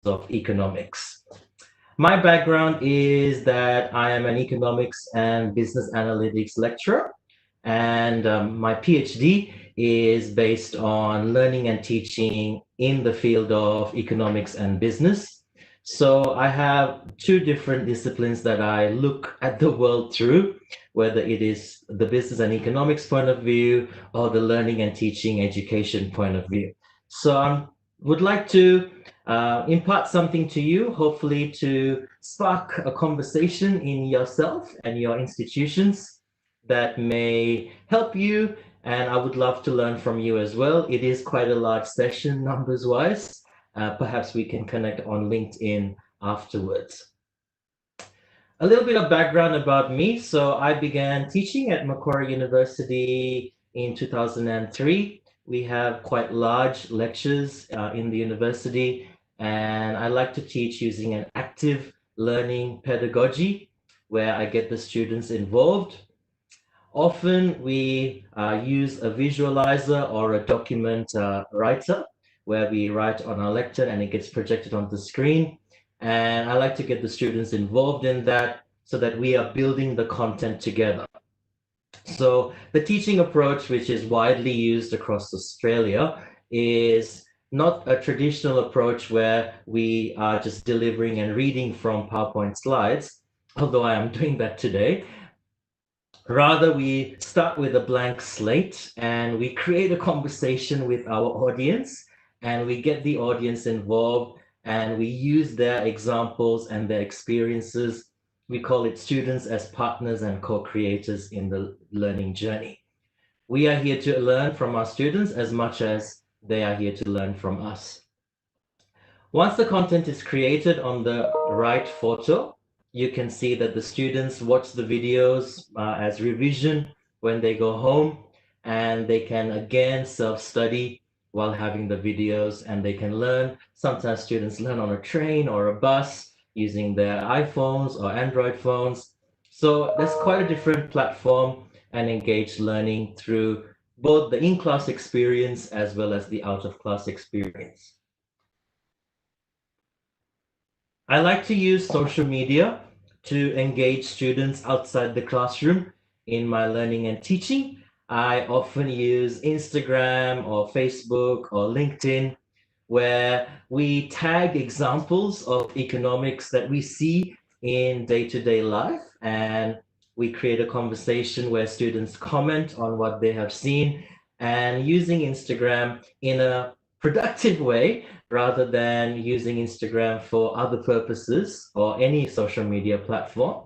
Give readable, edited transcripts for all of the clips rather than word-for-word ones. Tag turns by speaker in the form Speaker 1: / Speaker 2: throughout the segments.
Speaker 1: of economics. My background is that I am an economics and business analytics lecturer, and my PhD is based on learning and teaching in the field of economics and business. So I have two different disciplines that I look at the world through, whether it is the business and economics point of view or the learning and teaching education point of view. So I would like to impart something to you, hopefully to spark a conversation in yourself and your institutions that may help you. And I would love to learn from you as well. It is quite a large session numbers wise. Perhaps we can connect on LinkedIn afterwards. A little bit of background about me. So I began teaching at Macquarie University in 2003. We have quite large lectures in the university, and I like to teach using an active learning pedagogy where I get the students involved. Often we use a visualizer or a document writer where we write on our lecture and it gets projected on the screen. And I like to get the students involved in that so that we are building the content together. So the teaching approach, which is widely used across Australia, is not a traditional approach where we are just delivering and reading from PowerPoint slides, although I am doing that today. Rather, we start with a blank slate and we create a conversation with our audience, and we get the audience involved and we use their examples and their experiences. We call it students as partners and co-creators in the learning journey. We are here to learn from our students as much as they are here to learn from us. Once the content is created on the right photo, you can see that the students watch the videos as revision when they go home, and they can again self-study while having the videos, and they can learn. Sometimes students learn on a train or a bus using their iPhones or Android phones. So there's quite a different platform and engaged learning through both the in-class experience as well as the out-of-class experience. I like to use social media to engage students outside the classroom in my learning and teaching. I often use Instagram or Facebook or LinkedIn, where we tag examples of economics that we see in day-to-day life, and we create a conversation where students comment on what they have seen, and using Instagram in a productive way rather than using Instagram for other purposes or any social media platform.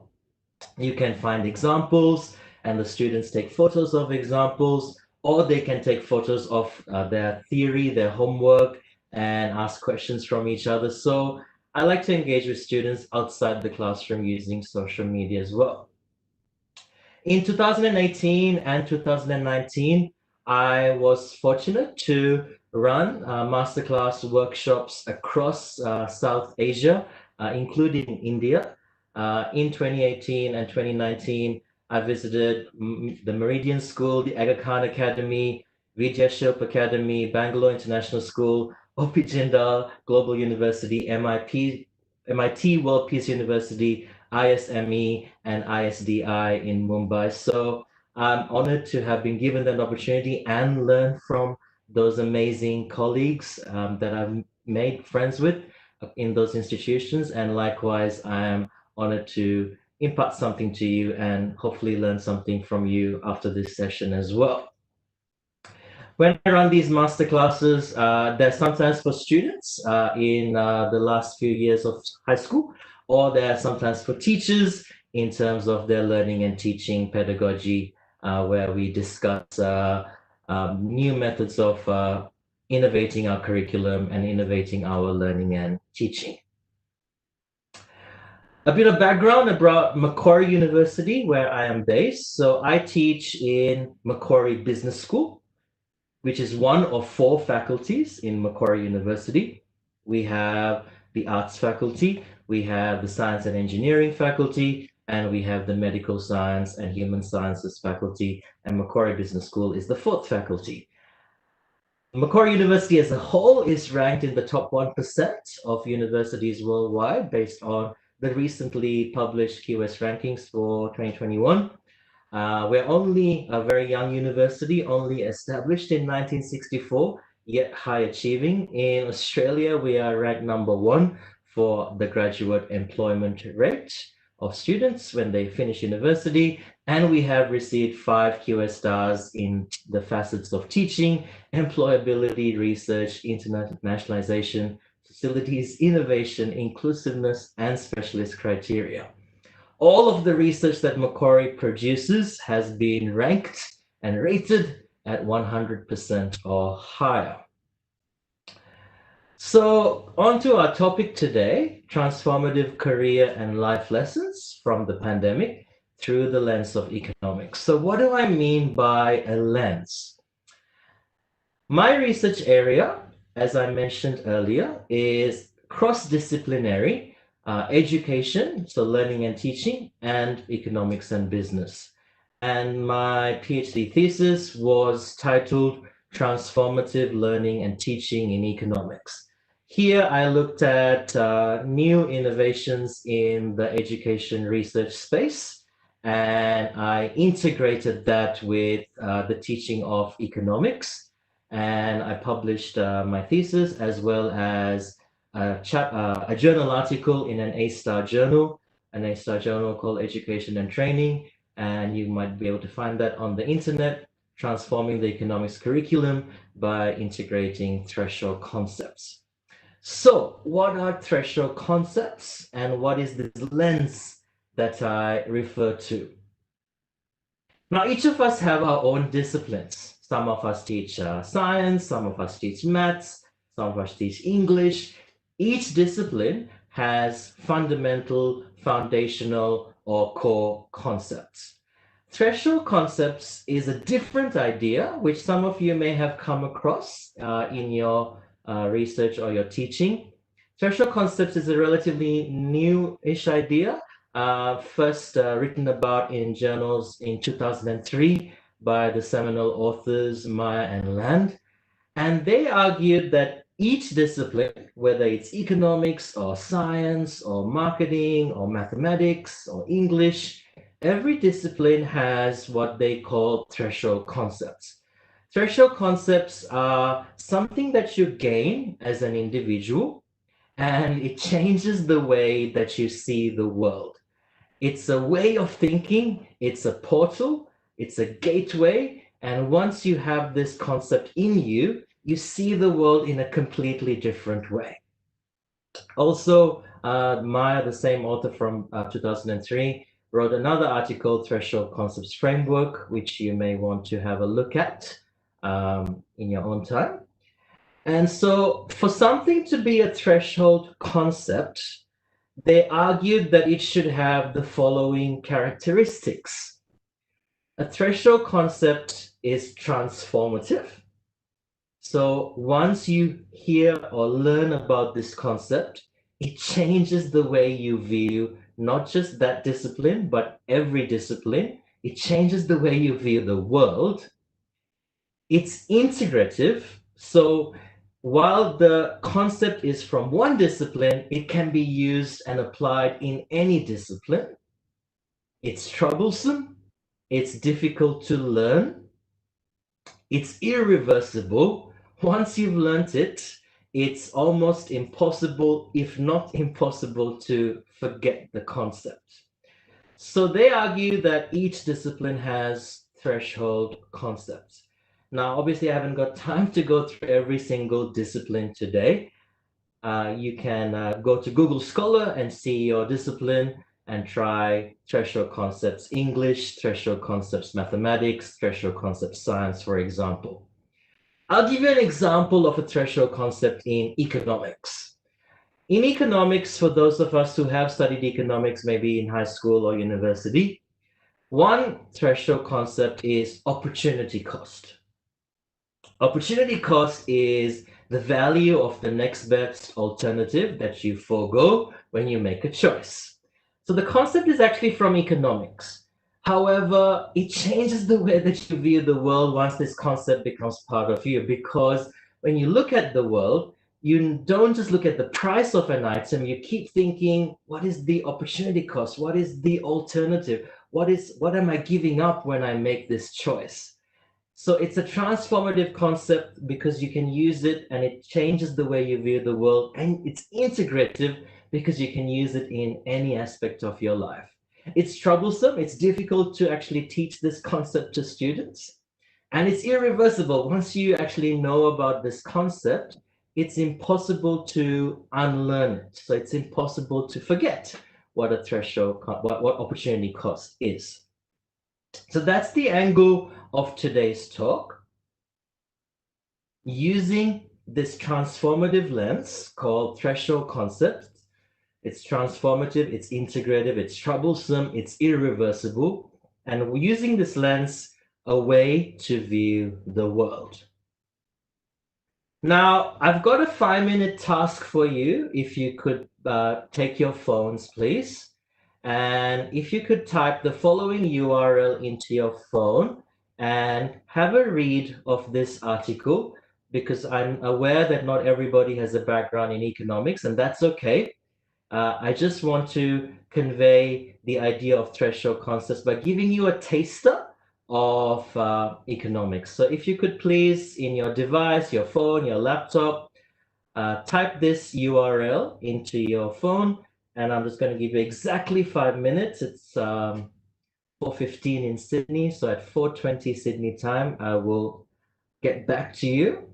Speaker 1: You can find examples and the students take photos of examples, or they can take photos of their theory, their homework, and ask questions from each other. So I like to engage with students outside the classroom using social media as well. In 2018 and 2019, I was fortunate to run masterclass workshops across South Asia, including India. In 2018 and 2019, I visited the Meridian School, the Aga Khan Academy, Vidya Shilp Academy, Bangalore International School, OP Jindal Global University, MIT World Peace University, ISME, and ISDI in Mumbai. So I'm honored to have been given that opportunity and learn from those amazing colleagues that I've made friends with in those institutions. And likewise, I am honored to impart something to you and hopefully learn something from you after this session as well. When I run these masterclasses, they're sometimes for students in the last few years of high school, or they're sometimes for teachers in terms of their learning and teaching pedagogy, where we discuss new methods of innovating our curriculum and innovating our learning and teaching. A bit of background about Macquarie University, where I am based. So I teach in Macquarie Business School, which is one of 4 faculties in Macquarie University. We have the arts faculty, we have the science and engineering faculty, and we have the medical science and human sciences faculty, and Macquarie Business School is the 4th faculty. Macquarie University as a whole is ranked in the top 1% of universities worldwide based on the recently published QS rankings for 2021. We're only a very young university, only established in 1964, yet high achieving. In Australia, we are ranked number 1 for the graduate employment rate of students when they finish university. And we have received 5 QS stars in the facets of teaching, employability, research, internationalization, facilities, innovation, inclusiveness, and specialist criteria. All of the research that Macquarie produces has been ranked and rated at 100% or higher. So, on to our topic today, transformative career and life lessons from the pandemic through the lens of economics. So, what do I mean by a lens? My research area, as I mentioned earlier, is cross-disciplinary education, so learning and teaching, and economics and business. And my PhD thesis was titled Transformative Learning and Teaching in Economics. Here I looked at new innovations in the education research space, and I integrated that with the teaching of economics. And I published my thesis as well as a journal article in an A-star journal called Education and Training. And you might be able to find that on the internet, Transforming the Economics Curriculum by Integrating Threshold Concepts. So what are threshold concepts and what is this lens that I refer to? Now, each of us have our own disciplines. Some of us teach science, some of us teach maths, some of us teach English. Each discipline has fundamental, foundational, or core concepts. Threshold concepts is a different idea, which some of you may have come across in your research or your teaching. Threshold concepts is a relatively new-ish idea, first written about in journals in 2003 by the seminal authors Meyer and Land. And they argued that each discipline, whether it's economics or science or marketing or mathematics or English, every discipline has what they call threshold concepts. Threshold concepts are something that you gain as an individual, and it changes the way that you see the world. It's a way of thinking, it's a portal, it's a gateway, and once you have this concept in you, you see the world in a completely different way. Also, Meyer, the same author from 2003, wrote another article, Threshold Concepts Framework, which you may want to have a look at in your own time. And so for something to be a threshold concept, they argued that it should have the following characteristics. A threshold concept is transformative. So once you hear or learn about this concept, it changes the way you view not just that discipline, but every discipline. It changes the way you view the world. It's integrative. So while the concept is from one discipline, it can be used and applied in any discipline. It's troublesome. It's difficult to learn. It's irreversible. Once you've learned it, it's almost impossible, if not impossible, to forget the concept. So they argue that each discipline has threshold concepts. Now, obviously, I haven't got time to go through every single discipline today. You can go to Google Scholar and see your discipline and try threshold concepts English, threshold concepts mathematics, threshold concepts science, for example. I'll give you an example of a threshold concept in economics. In economics, for those of us who have studied economics, maybe in high school or university, one threshold concept is opportunity cost. Opportunity cost is the value of the next best alternative that you forego when you make a choice. So the concept is actually from economics. However, it changes the way that you view the world once this concept becomes part of you, because when you look at the world, you don't just look at the price of an item, you keep thinking, what is the opportunity cost? What is the alternative? What am I giving up when I make this choice? So it's a transformative concept because you can use it and it changes the way you view the world, and it's integrative because you can use it in any aspect of your life. It's troublesome, it's difficult to actually teach this concept to students, and it's irreversible. Once you actually know about this concept, it's impossible to unlearn it. So it's impossible to forget what a threshold, what opportunity cost is. So that's the angle of today's talk, using this transformative lens called threshold concept. It's transformative, it's integrative, it's troublesome, it's irreversible, and we're using this lens a way to view the world. Now, I've got a 5-minute task for you. If you could take your phones, please. And if you could type the following URL into your phone and have a read of this article, because I'm aware that not everybody has a background in economics, and that's okay. I just want to convey the idea of threshold concepts by giving you a taster of economics. So if you could please, in your device, your phone, your laptop, type this URL into your phone, and I'm just going to give you exactly 5 minutes. It's 4:15 in Sydney, so at 4:20 Sydney time, I will get back to you.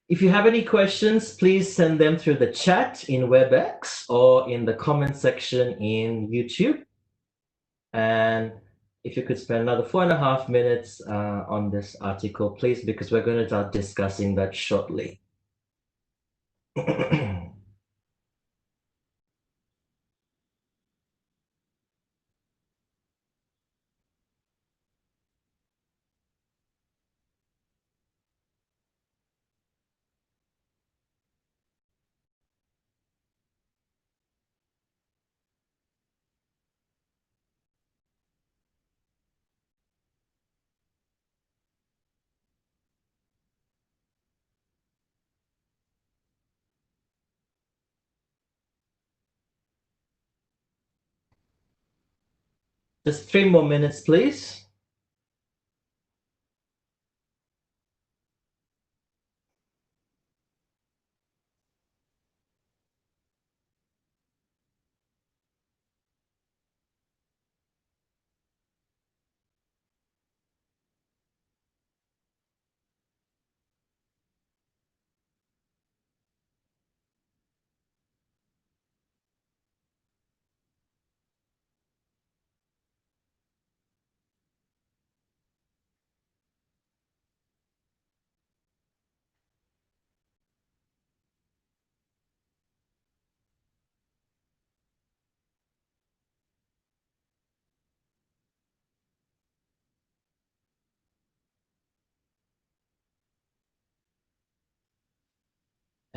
Speaker 1: If you have any questions, please send them through the chat in WebEx or in the comment section in YouTube. And if you could spend another 4.5 minutes on this article, please, because we're going to start discussing that shortly. Just 3 more minutes, please.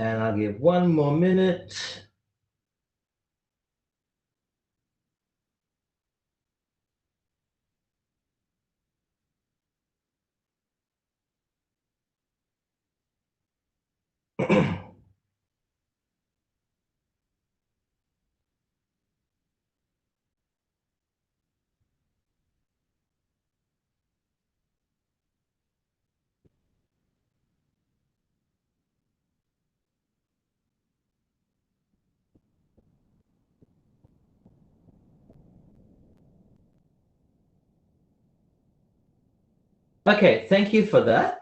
Speaker 1: And I'll give 1 more minute. Okay, thank you for that.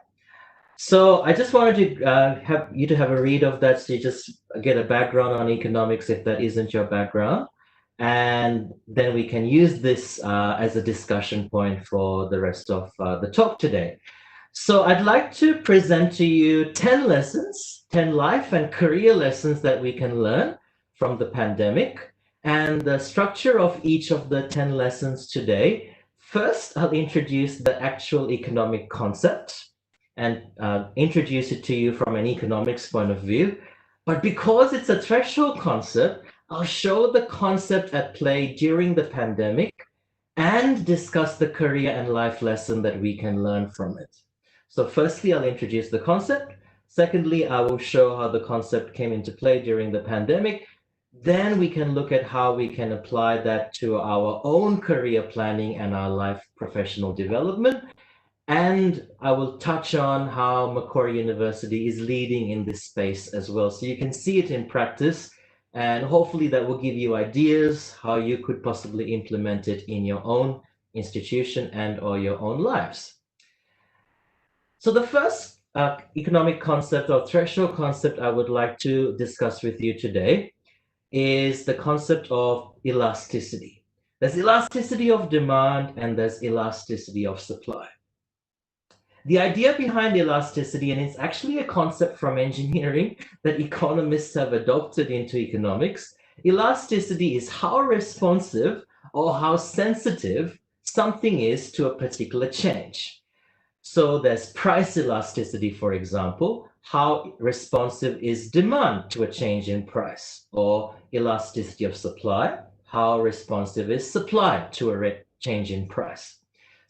Speaker 1: So I just wanted to have you to have a read of that, so you just get a background on economics if that isn't your background, and then we can use this as a discussion point for the rest of the talk today. So I'd like to present to you 10 lessons, 10 life and career lessons that we can learn from the pandemic, and the structure of each of the 10 lessons today. First, I'll introduce the actual economic concept and introduce it to you from an economics point of view. But because it's a threshold concept, I'll show the concept at play during the pandemic and discuss the career and life lesson that we can learn from it. So firstly, I'll introduce the concept. Secondly, I will show how the concept came into play during the pandemic. Then we can look at how we can apply that to our own career planning and our life professional development. And I will touch on how Macquarie University is leading in this space as well. So you can see it in practice, and hopefully that will give you ideas how you could possibly implement it in your own institution and or your own lives. So the first economic concept or threshold concept I would like to discuss with you today is the concept of elasticity. There's elasticity of demand and there's elasticity of supply. The idea behind elasticity, and it's actually a concept from engineering that economists have adopted into economics, elasticity is how responsive or how sensitive something is to a particular change. So there's price elasticity, for example, how responsive is demand to a change in price, or elasticity of supply, how responsive is supply to a change in price.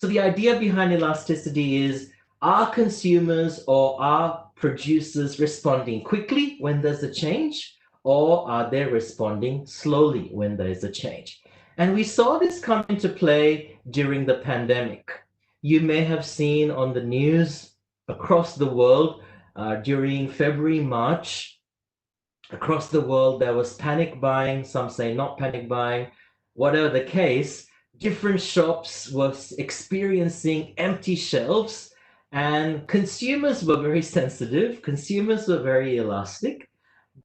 Speaker 1: So the idea behind elasticity is, are consumers or are producers responding quickly when there's a change, or are they responding slowly when there's a change? And we saw this come into play during the pandemic. You may have seen on the news across the world during February, March, across the world, there was panic buying, some say not panic buying, whatever the case, different shops were experiencing empty shelves, and consumers were very sensitive, consumers were very elastic,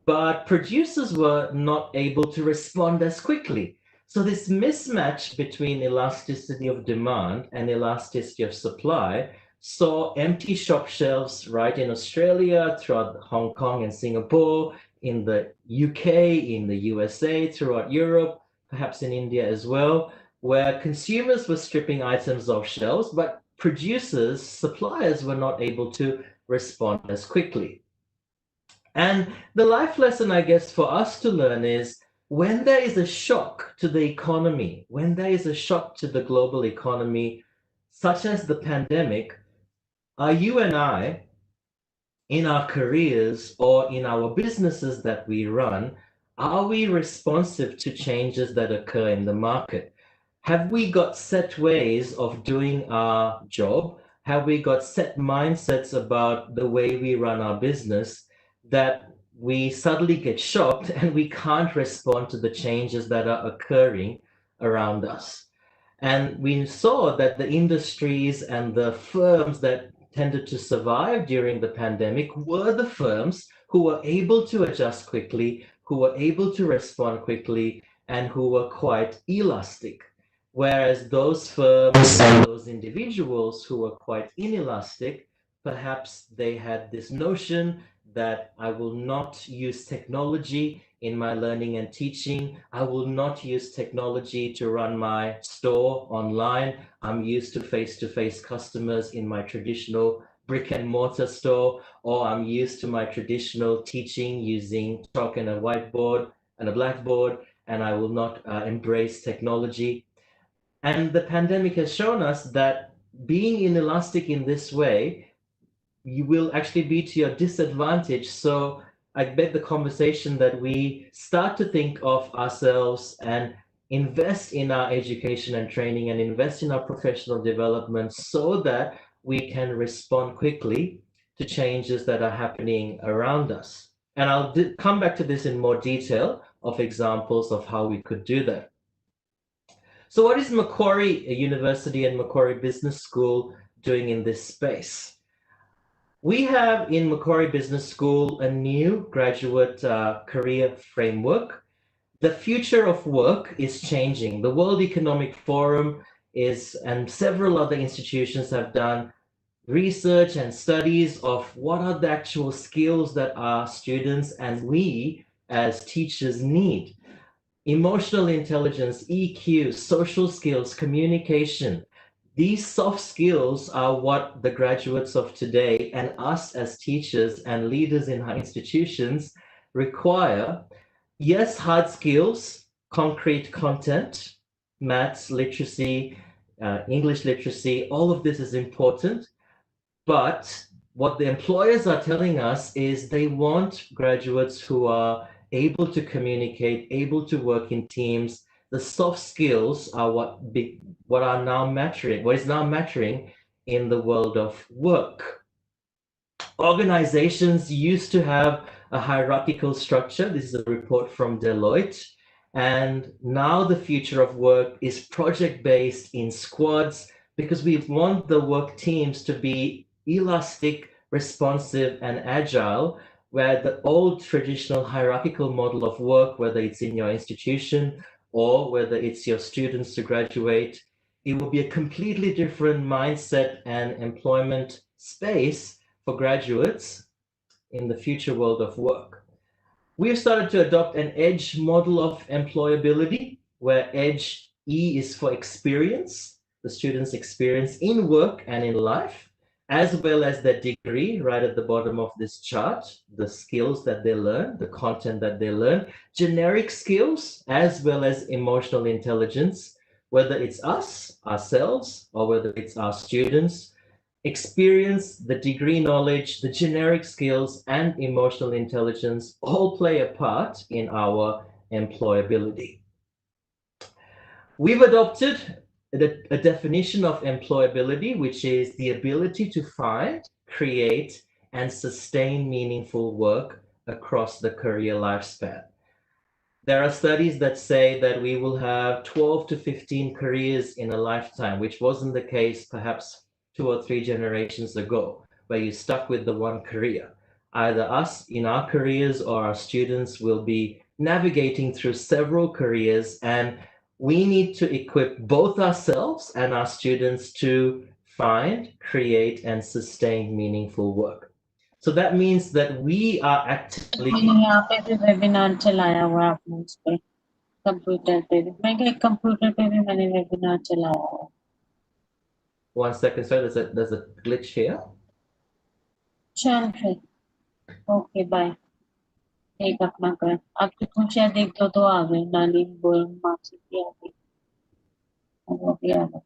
Speaker 1: but producers were not able to respond as quickly. So this mismatch between elasticity of demand and elasticity of supply saw empty shop shelves right in Australia, throughout Hong Kong and Singapore, in the UK, in the USA, throughout Europe, perhaps in India as well, where consumers were stripping items off shelves, but producers, suppliers were not able to respond as quickly. And the life lesson, I guess, for us to learn is, when there is a shock to the economy, when there is a shock to the global economy, such as the pandemic, are you and I, in our careers or in our businesses that we run, are we responsive to changes that occur in the market? Have we got set ways of doing our job? Have we got set mindsets about the way we run our business that we suddenly get shocked and we can't respond to the changes that are occurring around us? And we saw that the industries and the firms that tended to survive during the pandemic were the firms who were able to adjust quickly, who were able to respond quickly, and who were quite elastic. Whereas those firms and those individuals who were quite inelastic, perhaps they had this notion that I will not use technology in my learning and teaching. I will not use technology to run my store online. I'm used to face customers in my traditional brick and mortar store, or I'm used to my traditional teaching using chalk and a whiteboard and a blackboard, and I will not embrace technology. And the pandemic has shown us that being inelastic in this way, you will actually be to your disadvantage. So I bet the conversation that we start to think of ourselves and invest in our education and training and invest in our professional development so that we can respond quickly to changes that are happening around us. And I'll come back to this in more detail of examples of how we could do that. So what is Macquarie University and Macquarie Business School doing in this space? We have in Macquarie Business School a new graduate career framework. The future of work is changing. The World Economic Forum and several other institutions have done research and studies of what are the actual skills that our students and we as teachers need. Emotional intelligence, EQ, social skills, communication. These soft skills are what the graduates of today and us as teachers and leaders in our institutions require. Yes, hard skills, concrete content, maths literacy, English literacy, all of this is important. But what the employers are telling us is they want graduates who are able to communicate, able to work in teams. The soft skills are what are now mattering, what is now mattering in the world of work. Organizations used to have a hierarchical structure. This is a report from Deloitte. And now the future of work is project-based in squads because we want the work teams to be elastic, responsive, and agile, where the old traditional hierarchical model of work, whether it's in your institution or whether it's your students to graduate, it will be a completely different mindset and employment space for graduates in the future world of work. We've started to adopt an EDGE model of employability, where EDGE, E is for experience, the student's experience in work and in life, as well as their degree right at the bottom of this chart, the skills that they learn, the content that they learn, generic skills, as well as emotional intelligence, whether it's us, ourselves, or whether it's our students. Experience, the degree knowledge, the generic skills, and emotional intelligence all play a part in our employability. We've adopted a definition of employability, which is the ability to find, create, and sustain meaningful work across the career lifespan. There are studies that say that we will have 12 to 15 careers in a lifetime, which wasn't the case perhaps 2 or 3 generations ago, where you stuck with the one career. Either us in our careers or our students will be navigating through several careers, and we need to equip both ourselves and our students to find, create, and sustain meaningful work. So that means that we are actively...
Speaker 2: यहाँ पे भी webinar चलाया हुआ है आपने उस पे computer पे भी मैं क्या कंप्यूटर पे भी मैंने वेबिनार चलाया हुआ
Speaker 1: 1 second, sorry, there's a glitch here.
Speaker 2: चल फिर ओके बाय एक अपना कर आपकी कुछ शायद 1-2 तो आ गए नानी बोल मार्क्स भी आ गई वो भी आ गए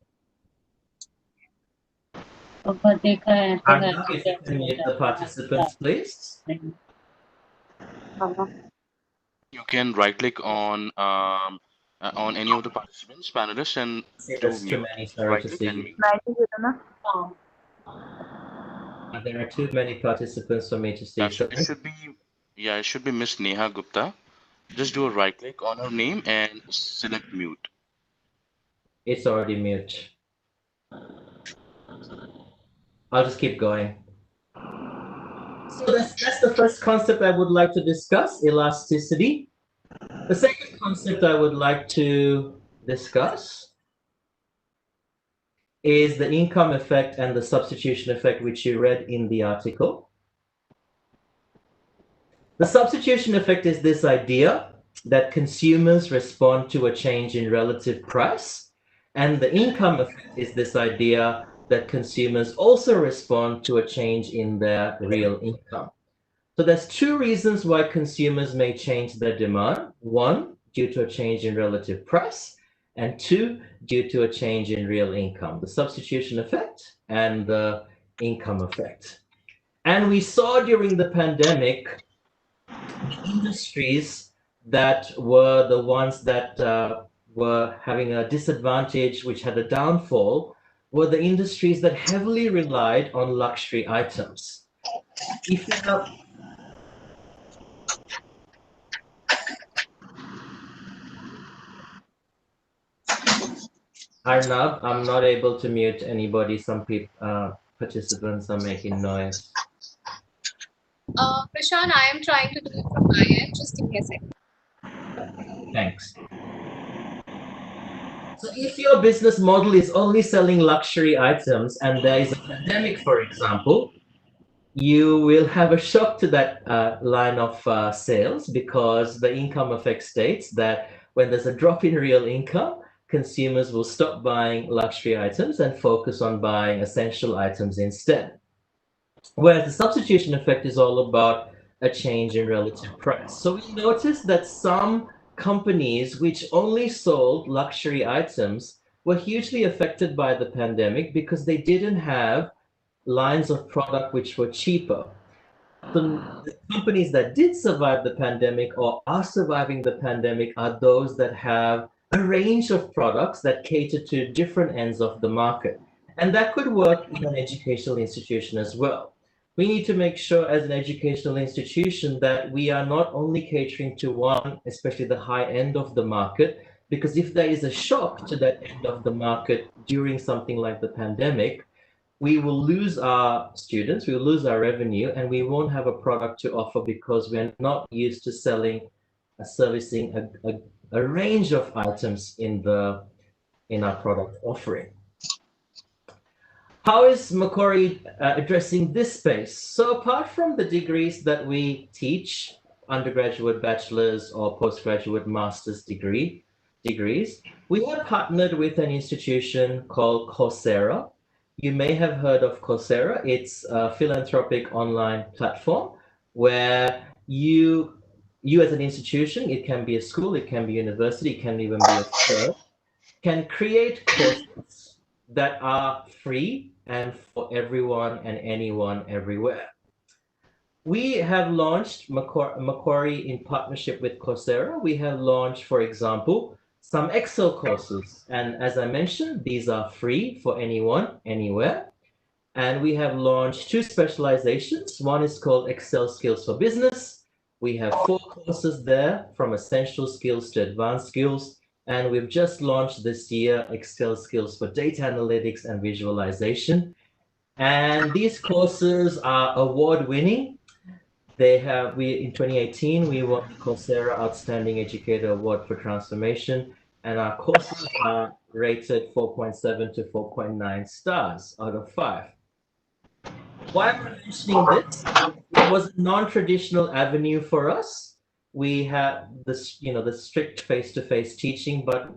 Speaker 2: तो पर देखा है तो
Speaker 1: Arnav, if you can mute the participants, please.
Speaker 3: You can right click on any of the participants, panelists, and
Speaker 1: There's too many, sorry to see. There are too many participants for me to see.
Speaker 3: It should be Miss Neha Gupta. Just do a right click on her name and select mute.
Speaker 1: It's already mute. I'll just keep going. So that's the first concept I would like to discuss, elasticity. The second concept I would like to discuss is the income effect and the substitution effect, which you read in the article. The substitution effect is this idea that consumers respond to a change in relative price, and the income effect is this idea that consumers also respond to a change in their real income. So there's 2 reasons why consumers may change their demand. 1, due to a change in relative price, and 2, due to a change in real income, the substitution effect and the income effect. And we saw during the pandemic, the industries that were the ones that were having a disadvantage, which had a downfall, were the industries that heavily relied on luxury items. If you have... Arnab, I'm not able to mute anybody. Some people, participants are making noise.
Speaker 4: Prashan, I am trying to do it from my end. Just give me a second.
Speaker 1: Thanks. So if your business model is only selling luxury items and there is a pandemic, for example, you will have a shock to that line of sales, because the income effect states that when there's a drop in real income, consumers will stop buying luxury items and focus on buying essential items instead. Whereas the substitution effect is all about a change in relative price. So we notice that some companies which only sold luxury items were hugely affected by the pandemic because they didn't have lines of product which were cheaper. So the companies that did survive the pandemic or are surviving the pandemic are those that have a range of products that cater to different ends of the market. And that could work in an educational institution as well. We need to make sure as an educational institution that we are not only catering to one, especially the high end of the market, because if there is a shock to that end of the market during something like the pandemic, we will lose our students, we will lose our revenue, and we won't have a product to offer because we're not used to selling, servicing a range of items in our product offering. How is Macquarie addressing this space? So apart from the degrees that we teach, undergraduate, bachelor's, or postgraduate master's degrees, we have partnered with an institution called Coursera. You may have heard of Coursera. It's a philanthropic online platform where you as an institution, it can be a school, it can be a university, it can even be a firm, can create courses that are free and for everyone and anyone everywhere. We have launched Macquarie in partnership with Coursera. We have launched, for example, some Excel courses. And as I mentioned, these are free for anyone, anywhere. And we have launched 2 specializations. One is called Excel Skills for Business. We have 4 courses there from essential skills to advanced skills. And we've just launched this year Excel Skills for Data Analytics and Visualization. And these courses are award-winning. In 2018, we won the Coursera Outstanding Educator Award for Transformation, and our courses are rated 4.7 to 4.9 stars out of 5. Why am I mentioning this? It was a non-traditional avenue for us. We had this, the strict face-to-face teaching, but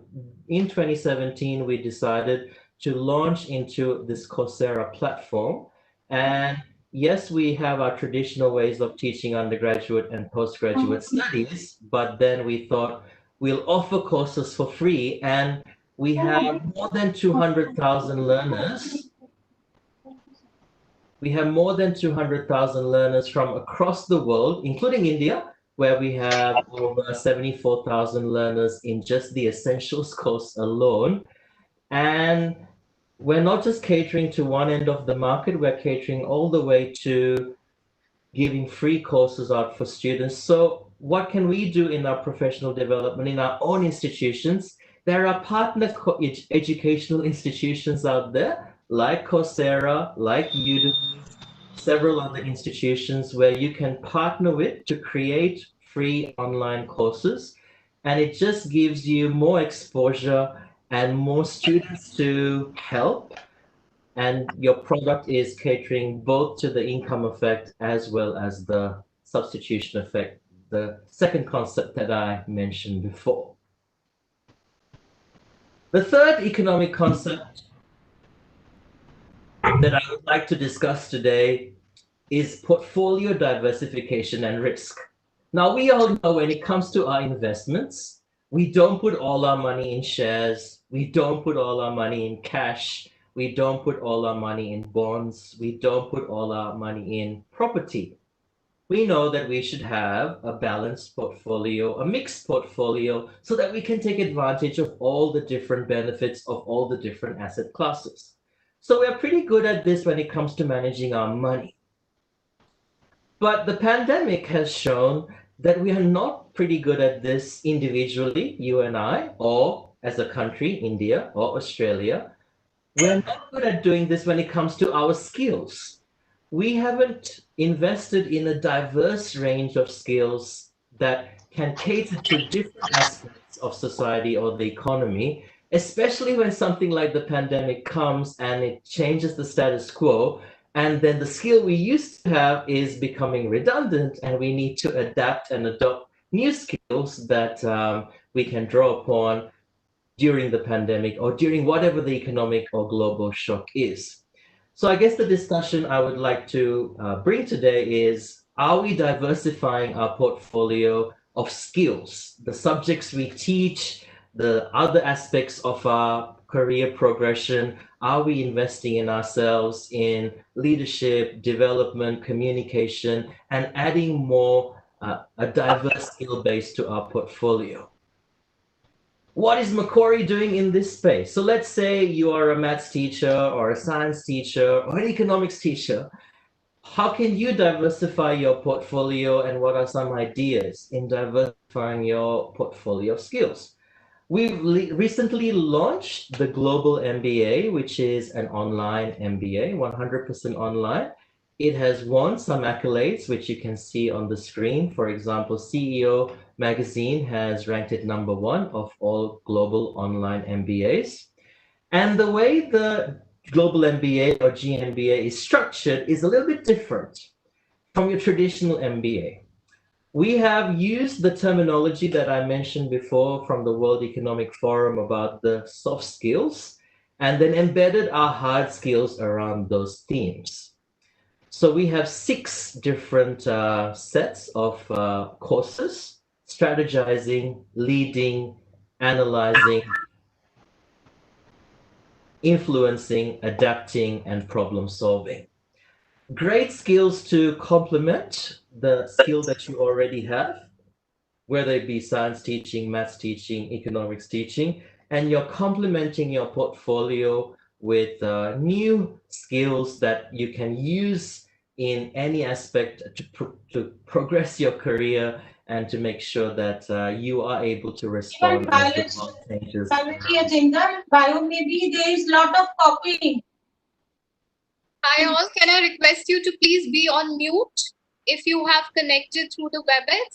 Speaker 1: in 2017, we decided to launch into this Coursera platform. And yes, we have our traditional ways of teaching undergraduate and postgraduate studies, but then we thought we'll offer courses for free, and we have more than 200,000 learners. We have more than 200,000 learners from across the world, including India, where we have over 74,000 learners in just the Essentials course alone. And we're not just catering to one end of the market, we're catering all the way to giving free courses out for students. So what can we do in our professional development in our own institutions? There are partner educational institutions out there like Coursera, like Udemy, several other institutions where you can partner with to create free online courses. And it just gives you more exposure and more students to help. And your product is catering both to the income effect as well as the substitution effect, the second concept that I mentioned before. The third economic concept that I would like to discuss today is portfolio diversification and risk. Now, we all know when it comes to our investments, we don't put all our money in shares, we don't put all our money in cash, we don't put all our money in bonds, we don't put all our money in property. We know that we should have a balanced portfolio, a mixed portfolio, so that we can take advantage of all the different benefits of all the different asset classes. So we're pretty good at this when it comes to managing our money. But the pandemic has shown that we are not pretty good at this individually, you and I, or as a country, India or Australia. We're not good at doing this when it comes to our skills. We haven't invested in a diverse range of skills that can cater to different aspects of society or the economy, especially when something like the pandemic comes and it changes the status quo. And then the skill we used to have is becoming redundant, and we need to adapt and adopt new skills that we can draw upon during the pandemic or during whatever the economic or global shock is. So I guess the discussion I would like to bring today is, are we diversifying our portfolio of skills, the subjects we teach, the other aspects of our career progression. Are we investing in ourselves in leadership, development, communication, and adding more a diverse skill base to our portfolio? What is Macquarie doing in this space? So let's say you are a maths teacher or a science teacher or an economics teacher. How can you diversify your portfolio, and what are some ideas in diversifying your portfolio of skills? We've recently launched the Global MBA, which is an online MBA, 100% online. It has won some accolades, which you can see on the screen. For example, CEO magazine has ranked it #1 of all global online MBAs. And the way the Global MBA or GMBA is structured is a little bit different from your traditional MBA. We have used the terminology that I mentioned before from the World Economic Forum about the soft skills, and then embedded our hard skills around those themes. So we have 6 different sets of courses: strategizing, leading, analyzing, influencing, adapting, and problem solving. Great skills to complement the skill that you already have, whether it be science teaching, maths teaching, economics teaching, and you're complementing your portfolio with new skills that you can use in any aspect to progress your career and to make sure that you are able to respond as the world changes.
Speaker 5: Bio, maybe there is lot of copying.
Speaker 4: Hi all, can I request you to please be on mute if you have connected through the WebEx?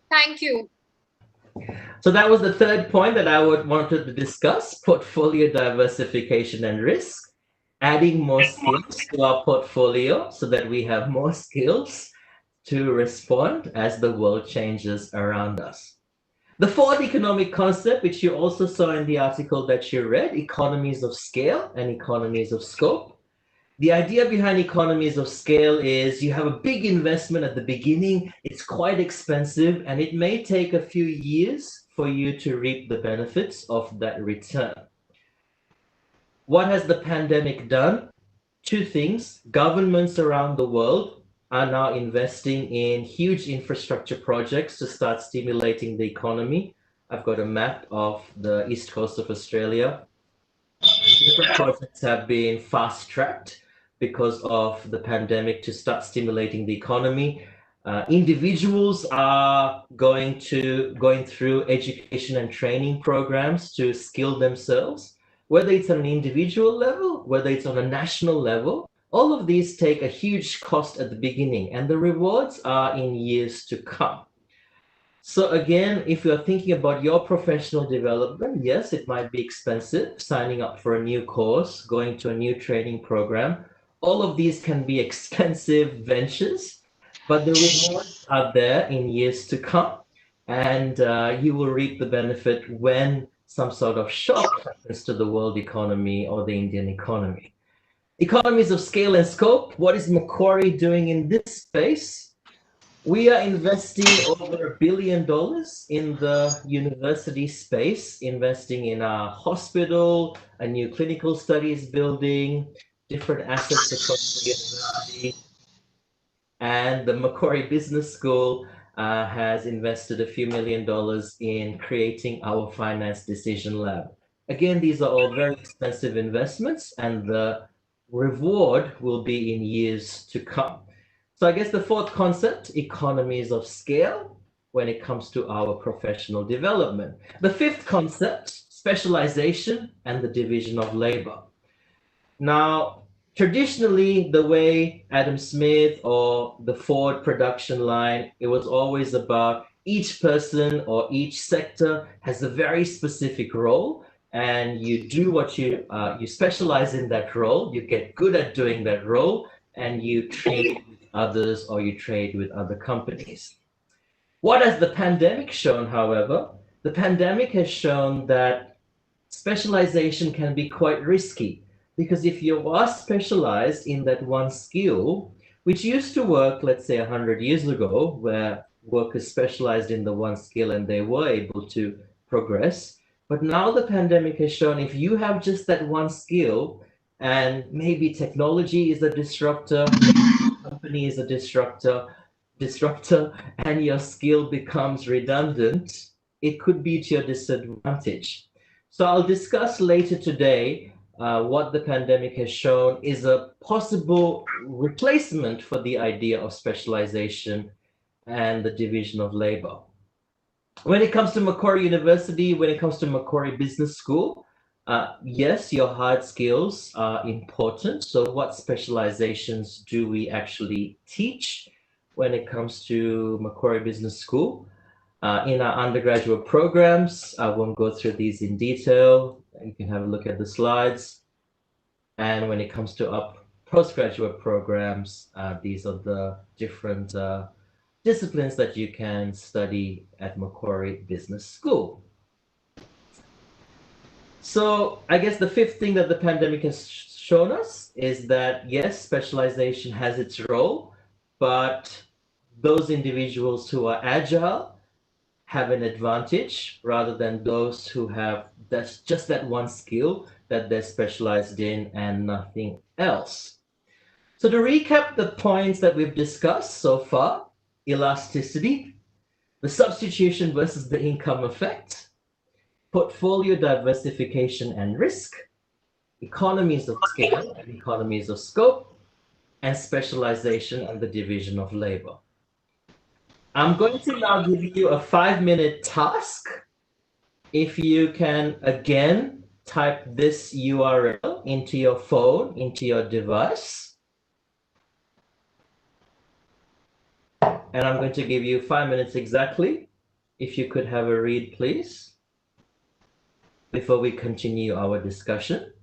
Speaker 4: Thank you.
Speaker 1: So that was the third point that I wanted to discuss: portfolio diversification and risk, adding more skills to our portfolio so that we have more skills to respond as the world changes around us. The fourth economic concept, which you also saw in the article that you read, economies of scale and economies of scope. The idea behind economies of scale is you have a big investment at the beginning, it's quite expensive, and it may take a few years for you to reap the benefits of that return. What has the pandemic done? 2 things. Governments around the world are now investing in huge infrastructure projects to start stimulating the economy. I've got a map of the east coast of Australia. Different projects have been fast-tracked because of the pandemic to start stimulating the economy. Individuals are going through education and training programs to skill themselves, whether it's on an individual level, whether it's on a national level. All of these take a huge cost at the beginning, and the rewards are in years to come. So again, if you're thinking about your professional development, yes, it might be expensive, signing up for a new course, going to a new training program. All of these can be expensive ventures, but the rewards are there in years to come, and you will reap the benefit when some sort of shock happens to the world economy or the Indian economy. Economies of scale and scope. What is Macquarie doing in this space? We are investing over $1 billion in the university space, investing in a hospital, a new clinical studies building, different assets across the university. And the Macquarie Business School has invested a few $1 million in creating our finance decision lab. Again, these are all very expensive investments, and the reward will be in years to come. So I guess the fourth concept, economies of scale, when it comes to our professional development. The fifth concept, specialization and the division of labor. Now, traditionally, the way Adam Smith or the Ford production line, it was always about each person or each sector has a very specific role, and you do what you specialize in that role, you get good at doing that role, and you trade with others or you trade with other companies. What has the pandemic shown, however? The pandemic has shown that specialization can be quite risky, because if you are specialized in that one skill, which used to work, let's say 100 years ago, where workers specialized in the one skill and they were able to progress. But now the pandemic has shown if you have just that one skill, and maybe technology is a disruptor, company is a disruptor, and your skill becomes redundant, it could be to your disadvantage. So I'll discuss later today what the pandemic has shown is a possible replacement for the idea of specialization and the division of labor. When it comes to Macquarie University, when it comes to Macquarie Business School, yes, your hard skills are important. So what specializations do we actually teach when it comes to Macquarie Business School? In our undergraduate programs, I won't go through these in detail. You can have a look at the slides. And when it comes to our postgraduate programs, these are the different disciplines that you can study at Macquarie Business School. So I guess the fifth thing that the pandemic has shown us is that, yes, specialization has its role, but those individuals who are agile have an advantage rather than those who have just that one skill that they're specialized in and nothing else. So to recap the points that we've discussed so far, elasticity, the substitution versus the income effect, portfolio diversification and risk, economies of scale and economies of scope, and specialization and the division of labor. I'm going to now give you a 5-minute task. If you can again type this URL into your phone, into your device. And I'm going to give you 5 minutes exactly. If you could have a read, please, before we continue our discussion.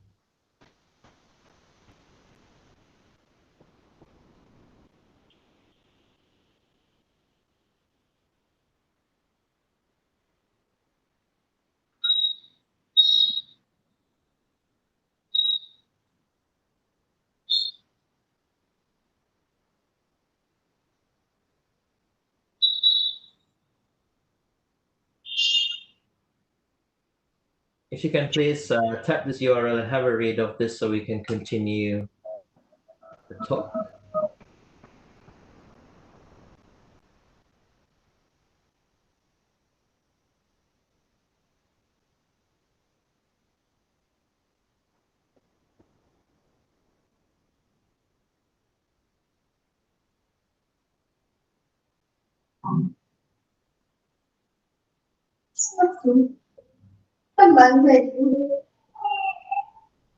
Speaker 1: If you can please tap this URL and have a read of this so we can continue the talk.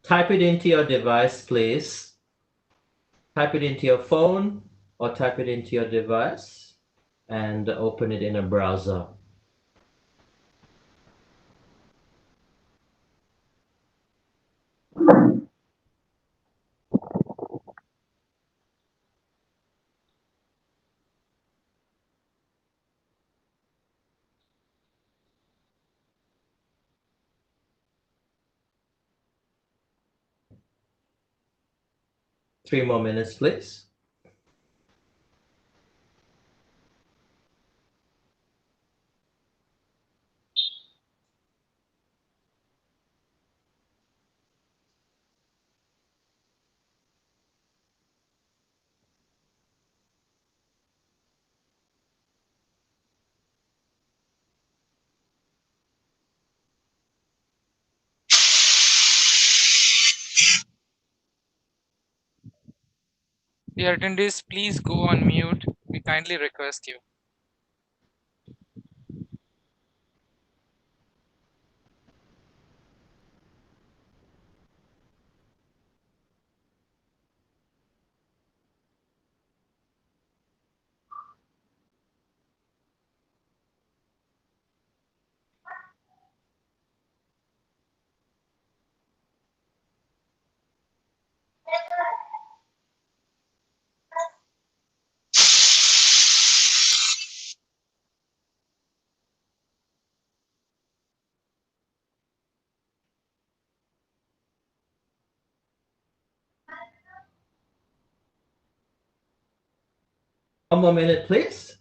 Speaker 1: Type it into your device, please. Type it into your phone or type it into your device and open it in a browser. Three more minutes, please.
Speaker 6: Dear attendees, please go on mute. We kindly request you.
Speaker 1: One more minute, please.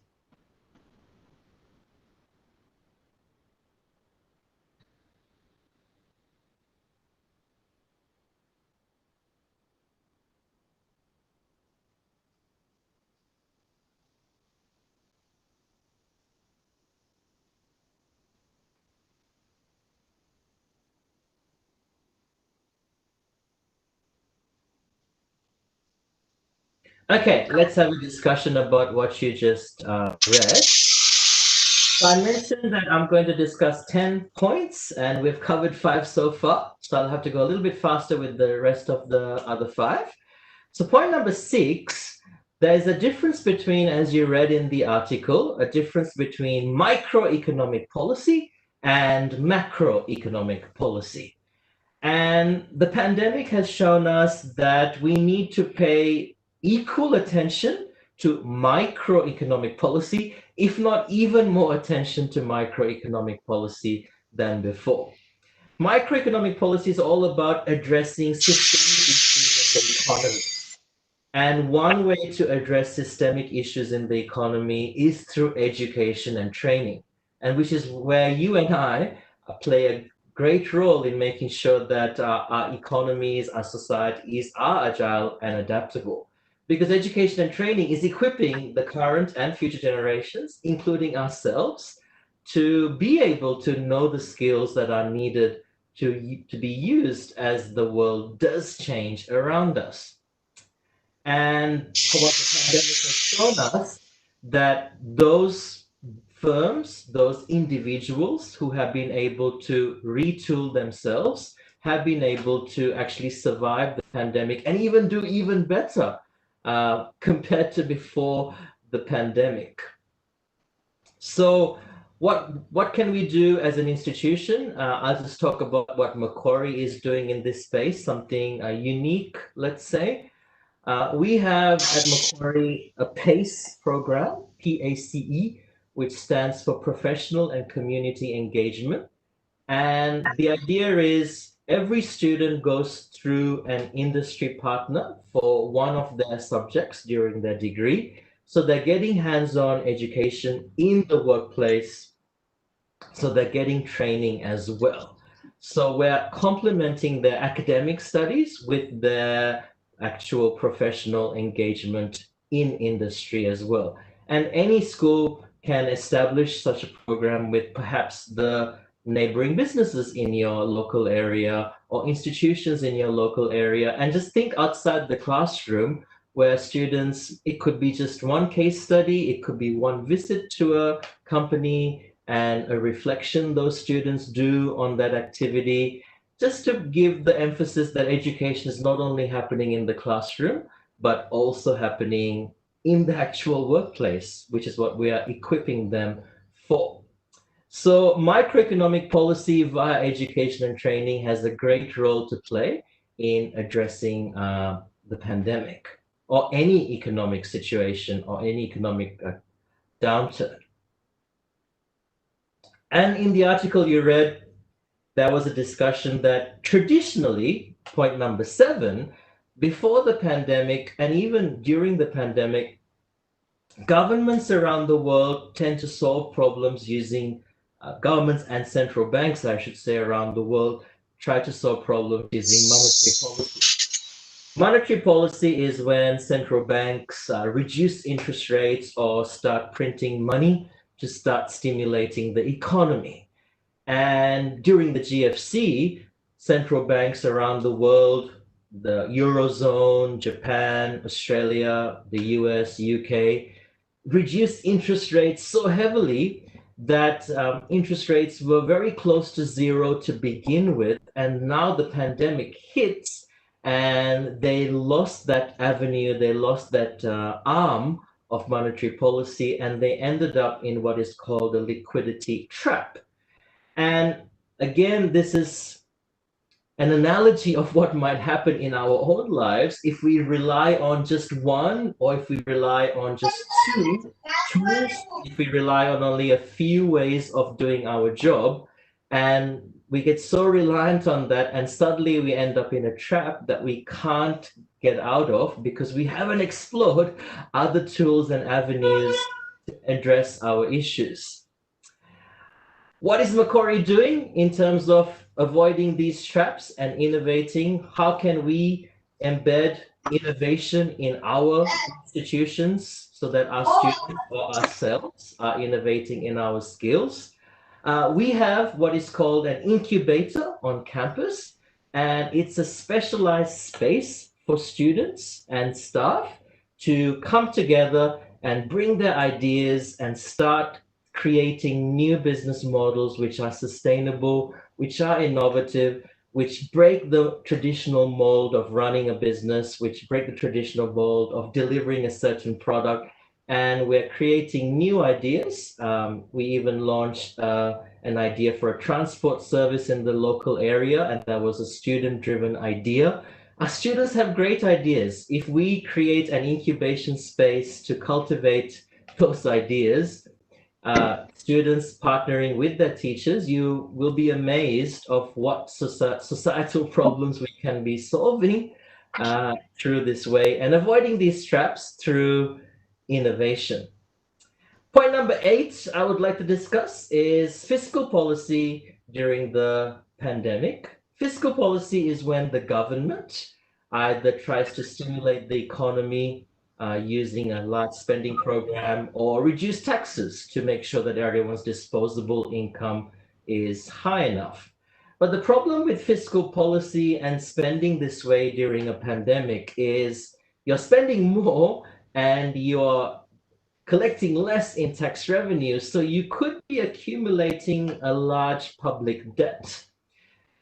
Speaker 1: Okay, let's have a discussion about what you just read. So I mentioned that I'm going to discuss 10 points, and we've covered 5 so far. So I'll have to go a little bit faster with the rest of the other 5. So point number 6, there's a difference between, as you read in the article, a difference between microeconomic policy and macroeconomic policy. And the pandemic has shown us that we need to pay equal attention to microeconomic policy, if not even more attention to microeconomic policy than before. Microeconomic policy is all about addressing systemic issues in the economy. And one way to address systemic issues in the economy is through education and training, and which is where you and I play a great role in making sure that our economies, our societies are agile and adaptable. Because education and training is equipping the current and future generations, including ourselves, to be able to know the skills that are needed to be used as the world does change around us. And what the pandemic has shown us that those firms, those individuals who have been able to retool themselves, have been able to actually survive the pandemic and even do even better compared to before the pandemic. So what can we do as an institution? I'll just talk about what Macquarie is doing in this space, something unique, let's say. We have at Macquarie a PACE program, PACE, which stands for Professional and Community Engagement. And the idea is every student goes through an industry partner for one of their subjects during their degree. So they're getting hands-on education in the workplace. So they're getting training as well. So we're complementing their academic studies with their actual professional engagement in industry as well. And any school can establish such a program with perhaps the neighboring businesses in your local area or institutions in your local area, and just think outside the classroom where students, it could be just one case study, it could be one visit to a company and a reflection those students do on that activity, just to give the emphasis that education is not only happening in the classroom, but also happening in the actual workplace, which is what we are equipping them for. So microeconomic policy via education and training has a great role to play in addressing the pandemic or any economic situation or any economic downturn. And in the article you read, there was a discussion that traditionally, point number 7, before the pandemic and even during the pandemic, governments around the world tend to solve problems using governments and central banks, I should say, around the world try to solve problems using monetary policy. Monetary policy is when central banks reduce interest rates or start printing money to start stimulating the economy. And during the GFC, central banks around the world, the Eurozone, Japan, Australia, the US, UK, reduced interest rates so heavily that interest rates were very close to zero to begin with. And now the pandemic hits and they lost that avenue, they lost that arm of monetary policy, and they ended up in what is called a liquidity trap. And again, this is an analogy of what might happen in our own lives if we rely on just one, or if we rely on just two tools, if we rely on only a few ways of doing our job. And we get so reliant on that, and suddenly we end up in a trap that we can't get out of because we haven't explored other tools and avenues to address our issues. What is Macquarie doing in terms of avoiding these traps and innovating? How can we embed innovation in our institutions so that our students or ourselves are innovating in our skills? We have what is called an incubator on campus, and it's a specialized space for students and staff to come together and bring their ideas and start creating new business models which are sustainable, which are innovative, which break the traditional mold of running a business, which break the traditional mold of delivering a certain product. And we're creating new ideas. We even launched an idea for a transport service in the local area, and that was a student-driven idea. Our students have great ideas. If we create an incubation space to cultivate those ideas, students partnering with their teachers, you will be amazed of what societal problems we can be solving through this way and avoiding these traps through innovation. Point number 8 I would like to discuss is fiscal policy during the pandemic. Fiscal policy is when the government either tries to stimulate the economy using a large spending program or reduce taxes to make sure that everyone's disposable income is high enough. But the problem with fiscal policy and spending this way during a pandemic is you're spending more and you're collecting less in tax revenue, so you could be accumulating a large public debt.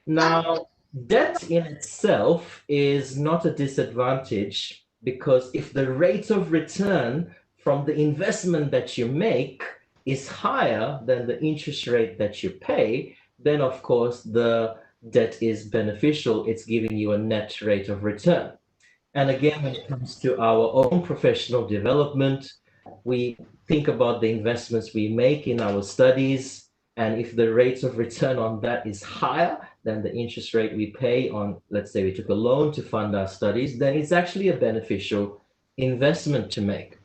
Speaker 1: Now, debt in itself is not a disadvantage because if the rate of return from the investment that you make is higher than the interest rate that you pay, then of course the debt is beneficial. It's giving you a net rate of return. And again, when it comes to our own professional development, we think about the investments we make in our studies. And if the rates of return on that is higher than the interest rate we pay on, let's say we took a loan to fund our studies, then it's actually a beneficial investment to make.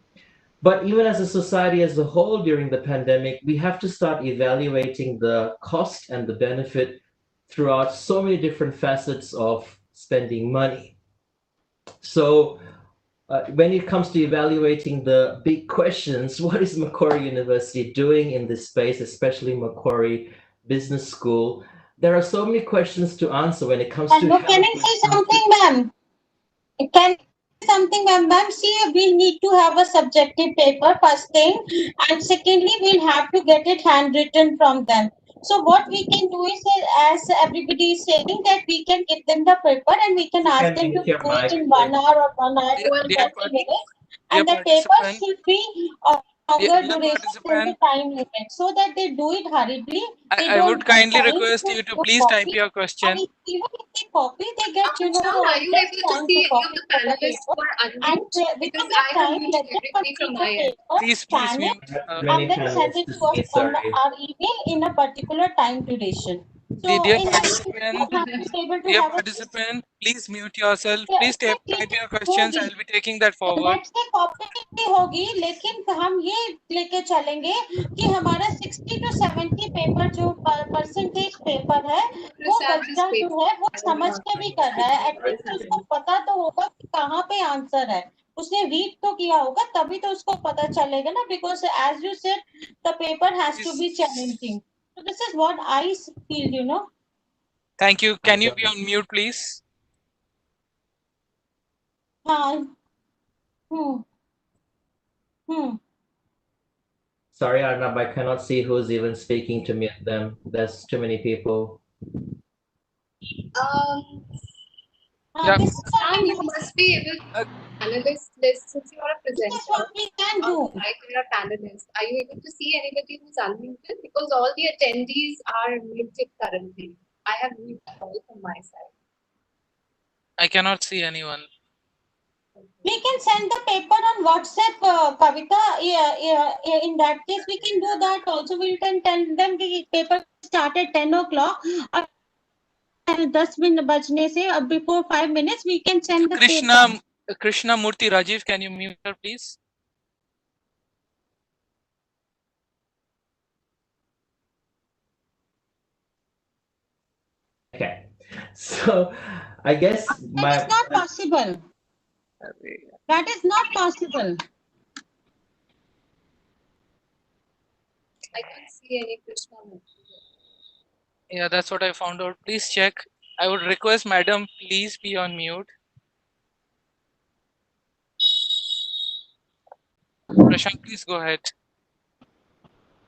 Speaker 1: But even as a society as a whole during the pandemic, we have to start evaluating the cost and the benefit throughout so many different facets of spending money. So when it comes to evaluating the big questions, what is Macquarie University doing in this space, especially Macquarie Business School? There are so many questions to answer when it comes to.
Speaker 5: Can I say something, ma'am? Can I say something, ma'am? Ma'am, see, we need to have a subjective paper, first thing. And secondly, we'll have to get it handwritten from them. So what we can do is, as everybody is saying, that we can give them the paper and we can ask them to do it in 1 hour or 1 hour and 30 minutes. And the paper should be longer duration than the time limit, so that they do it hurriedly.
Speaker 6: I would kindly request you to please type your question.
Speaker 5: And even if they copy, they get,
Speaker 4: Prashan, are you
Speaker 5: less
Speaker 4: able to
Speaker 5: time
Speaker 4: see
Speaker 5: to
Speaker 4: any of
Speaker 5: copy
Speaker 4: the
Speaker 5: the
Speaker 4: panelists
Speaker 5: paper.
Speaker 4: who are
Speaker 5: And
Speaker 4: unmuted?
Speaker 5: within
Speaker 4: Because
Speaker 5: that
Speaker 4: I have
Speaker 5: time,
Speaker 4: muted
Speaker 5: let them
Speaker 4: everybody from
Speaker 5: complete
Speaker 4: my
Speaker 5: the
Speaker 4: end.
Speaker 5: paper,
Speaker 6: Please
Speaker 5: scan it,
Speaker 6: mute.
Speaker 5: and then send it to us on our email in a particular time duration. So
Speaker 6: Dear
Speaker 5: in that case,
Speaker 6: participant,
Speaker 5: we have to be able to
Speaker 6: dear
Speaker 5: have a
Speaker 6: participant, please mute yourself.
Speaker 5: yeah,
Speaker 6: Please type your questions. I'll be taking that forward.
Speaker 5: Net से copy होगी, लेकिन हम ये लेके चलेंगे कि हमारा 60 to 70 paper जो परसेंटेज पेपर है, वो बच्चा जो है वो समझ के भी कर रहा है, एटलीस्ट उसको पता तो होगा कि कहाँ पे आंसर है, उसने रीड तो किया होगा, तभी तो उसको पता चलेगा ना, because as you said the paper has to be challenging. So this is what I feel, you know.
Speaker 6: Thank you. Can you be on mute, please?
Speaker 5: हाँ.
Speaker 1: Sorry, Arnab, I cannot see who's even speaking to mute them. There's too many people.
Speaker 6: Yeah.
Speaker 4: Sam, you must be able to panelist list since you are a presenter.
Speaker 5: This is what we can do.
Speaker 4: Like you're a panelist. Are you able to see anybody who's unmuted? Because all the attendees are muted currently. I have muted all from my side.
Speaker 6: I cannot see anyone.
Speaker 5: We can send the paper on WhatsApp, Kavita. In that case, we can do that also. We can tell them the paper is start at 10 o'clock. 10 minute bajne se, before 5 minutes, we can send the paper.
Speaker 6: Krishna Murthy Rajiv, can you mute her, please?
Speaker 1: Okay, so I guess
Speaker 5: That is not possible. That is not possible.
Speaker 4: I can't see any Krishna Murthy.
Speaker 6: Yeah, that's what I found out. Please check. I would request madam, please be on mute. Prashan, please go ahead.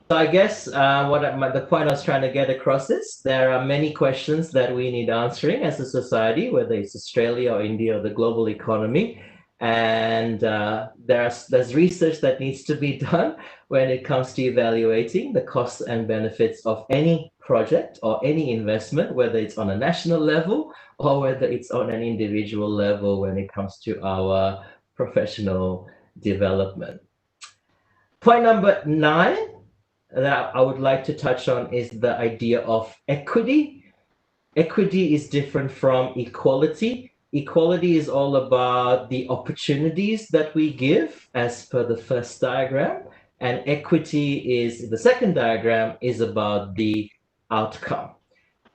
Speaker 1: So I guess the point I was trying to get across is there are many questions that we need answering as a society, whether it's Australia or India or the global economy. And there's research that needs to be done when it comes to evaluating the costs and benefits of any project or any investment, whether it's on a national level or whether it's on an individual level when it comes to our professional development. Point number 9 that I would like to touch on is the idea of equity. Equity is different from equality. Equality is all about the opportunities that we give as per the first diagram, and equity is the second diagram is about the outcome.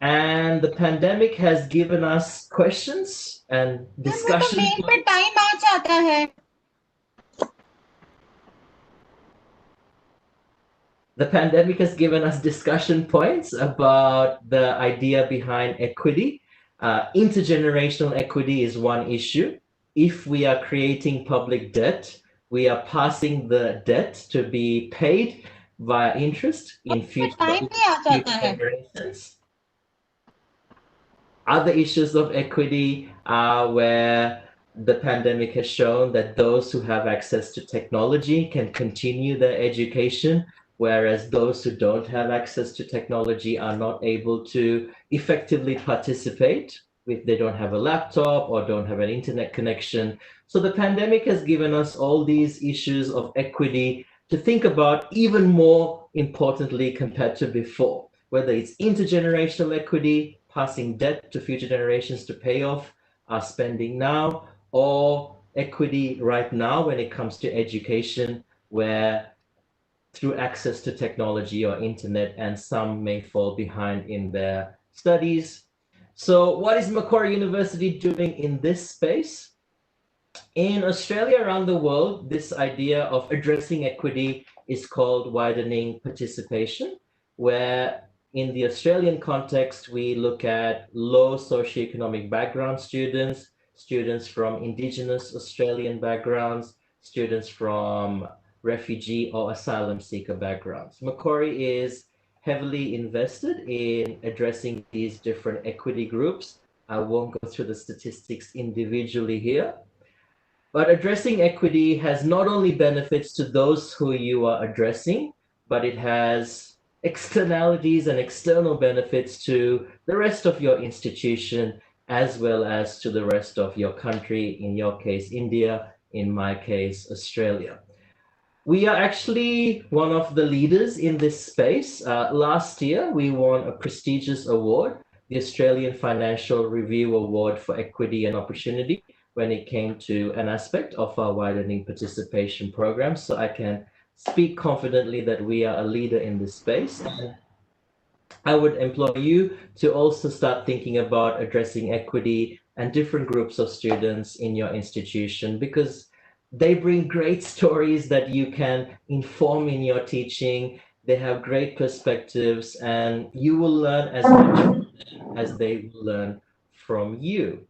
Speaker 1: And the pandemic has given us questions and discussion. The pandemic has given us discussion points about the idea behind equity. Intergenerational equity is one issue. If we are creating public debt, we are passing the debt to be paid via interest in future generations. Other issues of equity are where the pandemic has shown that those who have access to technology can continue their education, whereas those who don't have access to technology are not able to effectively participate if they don't have a laptop or don't have an internet connection. So the pandemic has given us all these issues of equity to think about even more importantly compared to before, whether it's intergenerational equity, passing debt to future generations to pay off our spending now, or equity right now when it comes to education, where through access to technology or internet, and some may fall behind in their studies. So what is Macquarie University doing in this space? In Australia, around the world, this idea of addressing equity is called widening participation, where in the Australian context, we look at low socioeconomic background students, students from Indigenous Australian backgrounds, students from refugee or asylum seeker backgrounds. Macquarie is heavily invested in addressing these different equity groups. I won't go through the statistics individually here, but addressing equity has not only benefits to those who you are addressing, but it has externalities and external benefits to the rest of your institution, as well as to the rest of your country, in your case, India, in my case, Australia. We are actually one of the leaders in this space. Last year, we won a prestigious award, the Australian Financial Review Award for Equity and Opportunity, when it came to an aspect of our widening participation program. So I can speak confidently that we are a leader in this space. I would implore you to also start thinking about addressing equity and different groups of students in your institution, because they bring great stories that you can inform in your teaching. They have great perspectives, and you will learn as much from them as they will learn from you.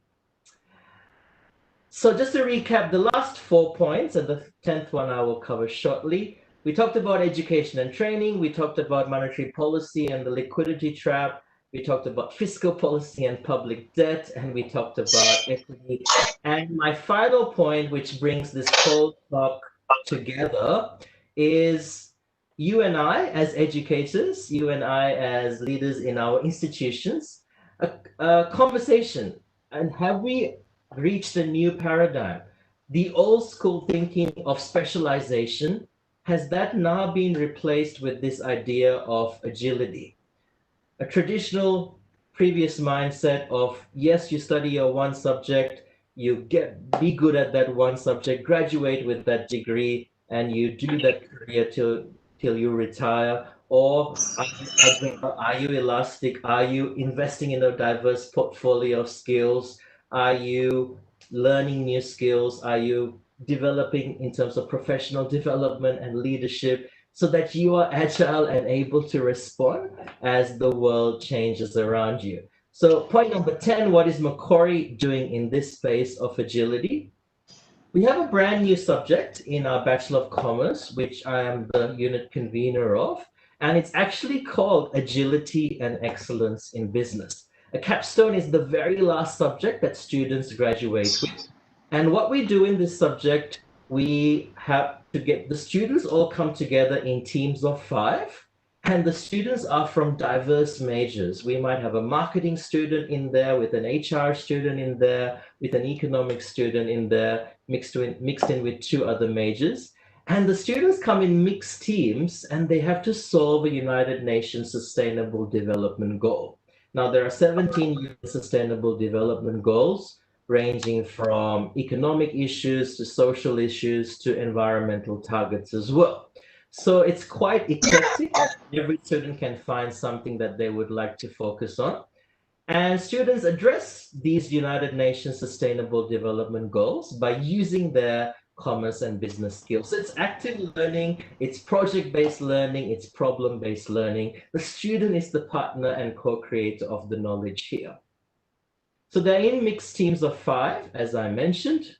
Speaker 1: So just to recap the last 4 points, and the 10th one I will cover shortly. We talked about education and training. We talked about monetary policy and the liquidity trap. We talked about fiscal policy and public debt, and we talked about equity. And my final point, which brings this whole talk together, is you and I as educators, you and I as leaders in our institutions, a conversation. And have we reached a new paradigm? The old school thinking of specialization, has that now been replaced with this idea of agility? a traditional previous mindset of, yes, you study your one subject, you be good at that one subject, graduate with that degree, and you do that career till you retire? Or are you agile? Are you elastic? Are you investing in a diverse portfolio of skills? Are you learning new skills? Are you developing in terms of professional development and leadership so that you are agile and able to respond as the world changes around you? So point number 10, what is Macquarie doing in this space of agility? We have a brand new subject in our Bachelor of Commerce, which I am the unit convener of, and it's actually called Agility and Excellence in Business. A capstone is the very last subject that students graduate with. And what we do in this subject, we have to get the students all come together in teams of 5, and the students are from diverse majors. We might have a marketing student in there, with an HR student in there, with an economics student in there, mixed in with 2 other majors. And the students come in mixed teams, and they have to solve a United Nations Sustainable Development Goal. Now, there are 17 UN Sustainable Development Goals, ranging from economic issues to social issues to environmental targets as well. So it's quite eclectic. Every student can find something that they would like to focus on. And students address these United Nations Sustainable Development Goals by using their commerce and business skills. So it's active learning, it's project-based learning, it's problem-based learning. The student is the partner and co-creator of the knowledge here. So they're in mixed teams of 5, as I mentioned.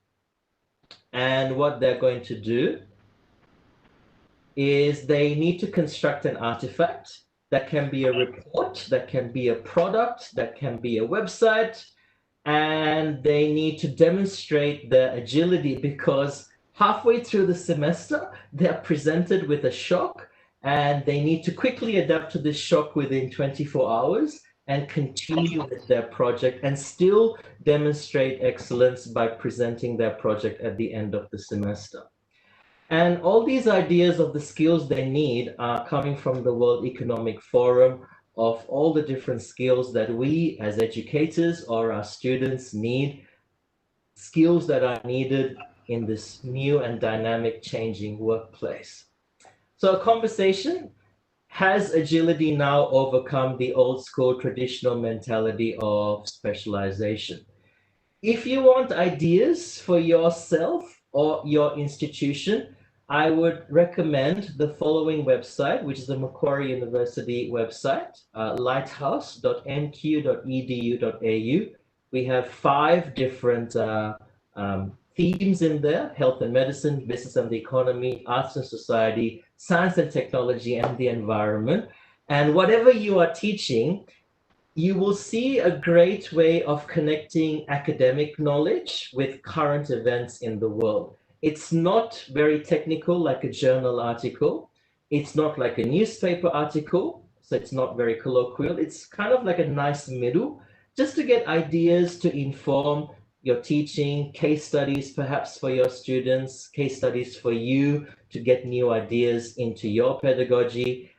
Speaker 1: And what they're going to do is they need to construct an artifact that can be a report, that can be a product, that can be a website, and they need to demonstrate their agility, because halfway through the semester, they're presented with a shock, and they need to quickly adapt to this shock within 24 hours and continue with their project and still demonstrate excellence by presenting their project at the end of the semester. And all these ideas of the skills they need are coming from the World Economic Forum, of all the different skills that we as educators or our students need, skills that are needed in this new and dynamic changing workplace. So a conversation: has agility now overcome the old school traditional mentality of specialization? If you want ideas for yourself or your institution, I would recommend the following website, which is the Macquarie University website, lighthouse.nq.edu.au. We have 5 different themes in there: health and medicine, business and the economy, arts and society, science and technology, and the environment. And whatever you are teaching, you will see a great way of connecting academic knowledge with current events in the world. It's not very technical like a journal article. It's not like a newspaper article, so it's not very colloquial. It's kind of like a nice middle, just to get ideas to inform your teaching, case studies perhaps for your students, case studies for you to get new ideas into your pedagogy.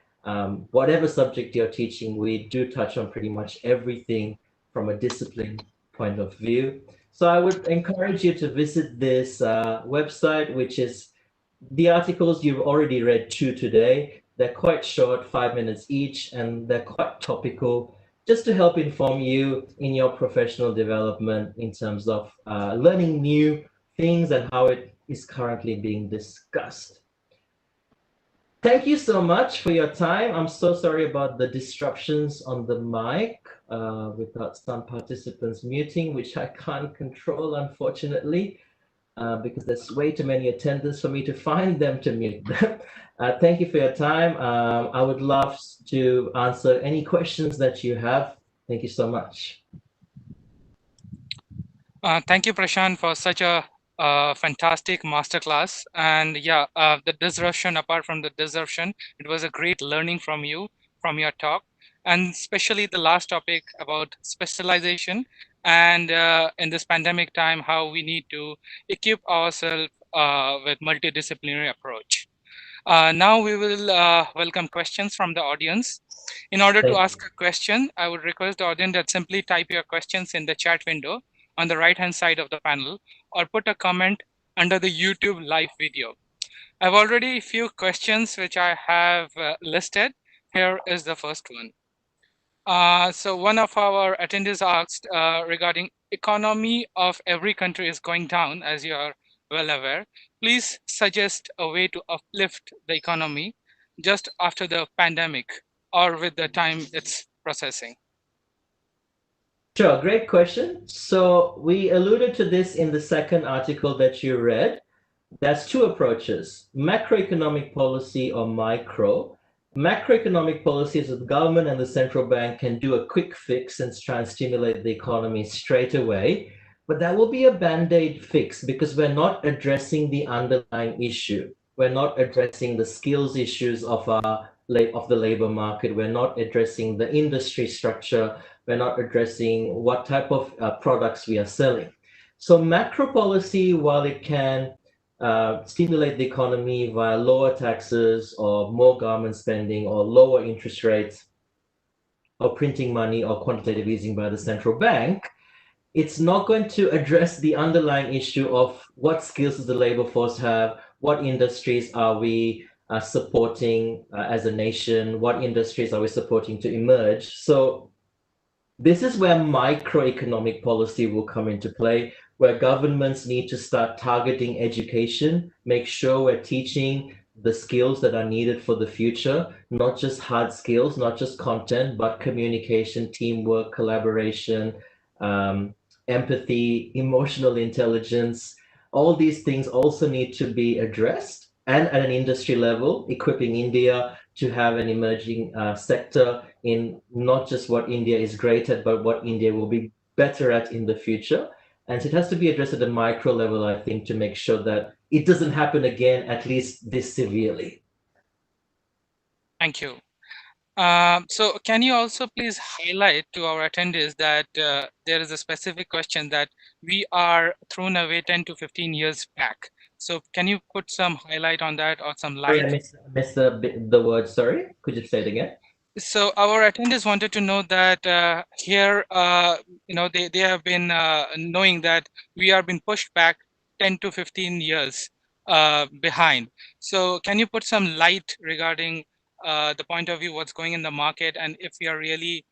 Speaker 1: Whatever subject you're teaching, we do touch on pretty much everything from a discipline point of view. So I would encourage you to visit this website, which is the articles you've already read 2 today. They're quite short, 5 minutes each, and they're quite topical, just to help inform you in your professional development in terms of learning new things and how it is currently being discussed. Thank you so much for your time. I'm so sorry about the disruptions on the mic. We've got some participants muting, which I can't control, unfortunately, because there's way too many attendants for me to find them to mute them. Thank you for your time. I would love to answer any questions that you have. Thank you so much.
Speaker 6: Thank you, Prashan, for such a fantastic masterclass. And yeah, the disruption, apart from the disruption, it was a great learning from you, from your talk, and especially the last topic about specialization and in this pandemic time, how we need to equip ourselves with multidisciplinary approach. Now we will welcome questions from the audience. In order to ask a question, I would request the audience that simply type your questions in the chat window on the right-hand side of the panel, or put a comment under the YouTube live video. I've already a few questions which I have listed. Here is the first one. So one of our attendees asked regarding economy of every country is going down, as you are well aware. Please suggest a way to uplift the economy just after the pandemic or with the time it's processing.
Speaker 1: Sure, great question. So we alluded to this in the second article that you read. There's two approaches, macroeconomic policy or micro. Macroeconomic policy is that the government and the central bank can do a quick fix and try and stimulate the economy straight away. But that will be a band-aid fix because we're not addressing the underlying issue. We're not addressing the skills issues of the labor market. We're not addressing the industry structure. We're not addressing what type of products we are selling. So macro policy, while it can stimulate the economy via lower taxes or more government spending or lower interest rates or printing money or quantitative easing by the central bank, it's not going to address the underlying issue of what skills does the labor force have, what industries are we supporting as a nation, what industries are we supporting to emerge. So this is where microeconomic policy will come into play, where governments need to start targeting education, make sure we're teaching the skills that are needed for the future, not just hard skills, not just content, but communication, teamwork, collaboration, empathy, emotional intelligence. All these things also need to be addressed, and at an industry level, equipping India to have an emerging sector in not just what India is great at, but what India will be better at in the future. And so it has to be addressed at a micro level, I think, to make sure that it doesn't happen again, at least this severely.
Speaker 6: Thank you. So can you also please highlight to our attendees that there is a specific question that we are thrown away 10 to 15 years back. So can you put some highlight on that or some light?
Speaker 1: Sorry, I missed the word, sorry. Could you say it again?
Speaker 6: So our attendees wanted to know that here, they have been knowing that we are being pushed back 10 to 15 years behind. So can you put some light regarding the point of view, what's going in the market, and if we are really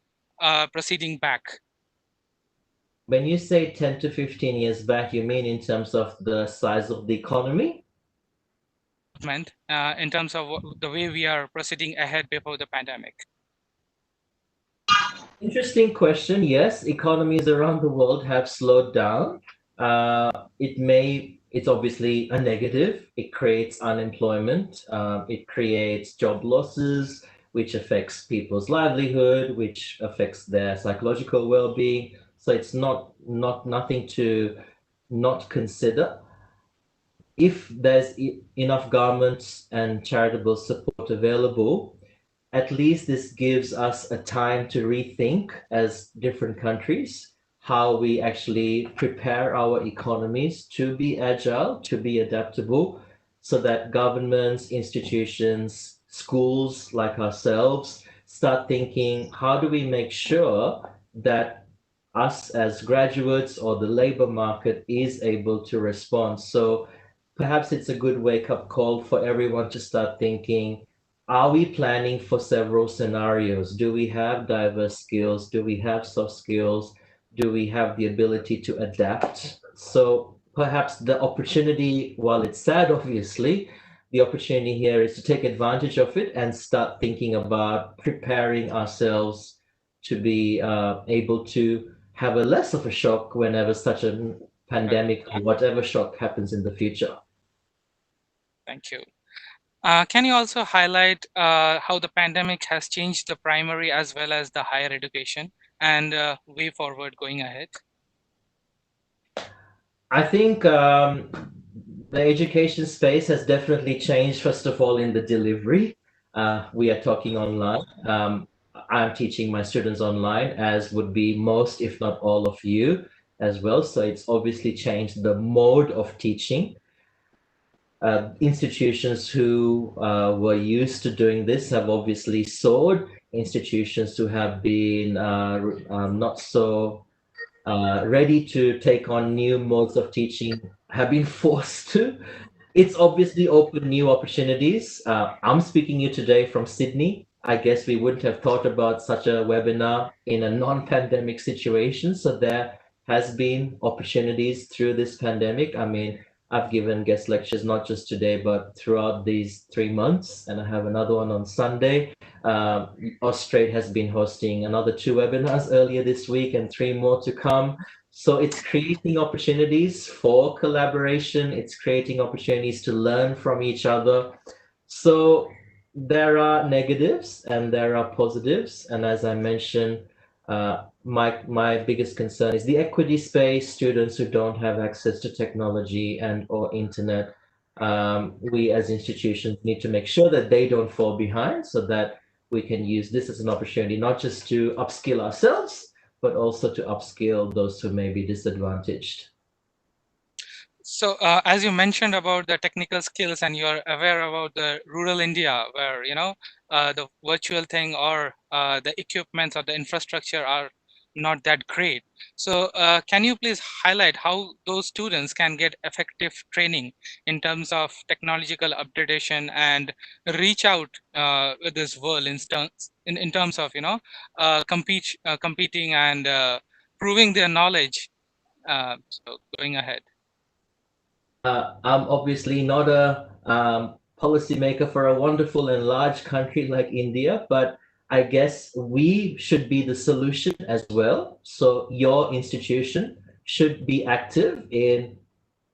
Speaker 6: proceeding back?
Speaker 1: When you say 10 to 15 years back, you mean in terms of the size of the economy?
Speaker 6: In terms of the way we are proceeding ahead before the pandemic.
Speaker 1: Interesting question. Yes, economies around the world have slowed down. It's obviously a negative. It creates unemployment. It creates job losses, which affects people's livelihood, which affects their psychological well-being. So it's nothing to not consider. If there's enough government and charitable support available, at least this gives us a time to rethink as different countries how we actually prepare our economies to be agile, to be adaptable, so that governments, institutions, schools like ourselves start thinking, how do we make sure that us as graduates or the labor market is able to respond? So perhaps it's a good wake-up call for everyone to start thinking, are we planning for several scenarios? Do we have diverse skills? Do we have soft skills? Do we have the ability to adapt? So perhaps the opportunity, while it's sad, obviously, the opportunity here is to take advantage of it and start thinking about preparing ourselves to be able to have a less of a shock whenever such a pandemic or whatever shock happens in the future.
Speaker 6: Thank you. Can you also highlight how the pandemic has changed the primary as well as the higher education and way forward going ahead?
Speaker 1: I think the education space has definitely changed, first of all, in the delivery. We are talking online. I'm teaching my students online, as would be most, if not all of you as well. So it's obviously changed the mode of teaching. institutions who were used to doing this have obviously soared. Institutions who have been not so ready to take on new modes of teaching have been forced to. It's obviously opened new opportunities. I'm speaking to you today from Sydney. I guess we wouldn't have thought about such a webinar in a non-pandemic situation. So there has been opportunities through this pandemic. I mean, I've given guest lectures not just today, but throughout these 3 months, and I have another one on Sunday. Austrade has been hosting another 2 webinars earlier this week and 3 more to come. So it's creating opportunities for collaboration. It's creating opportunities to learn from each other. So there are negatives and there are positives. And as I mentioned, my biggest concern is the equity space. Students who don't have access to technology and or internet. We as institutions need to make sure that they don't fall behind, so that we can use this as an opportunity not just to upskill ourselves, but also to upskill those who may be disadvantaged.
Speaker 6: So as you mentioned about the technical skills, and you're aware about the rural India, where the virtual thing or the equipments or the infrastructure are not that great. So can you please highlight how those students can get effective training in terms of technological upgradation and reach out with this world in terms of competing and proving their knowledge. So going ahead.
Speaker 1: I'm obviously not a policymaker for a wonderful and large country like India, but I guess we should be the solution as well. So your institution should be active in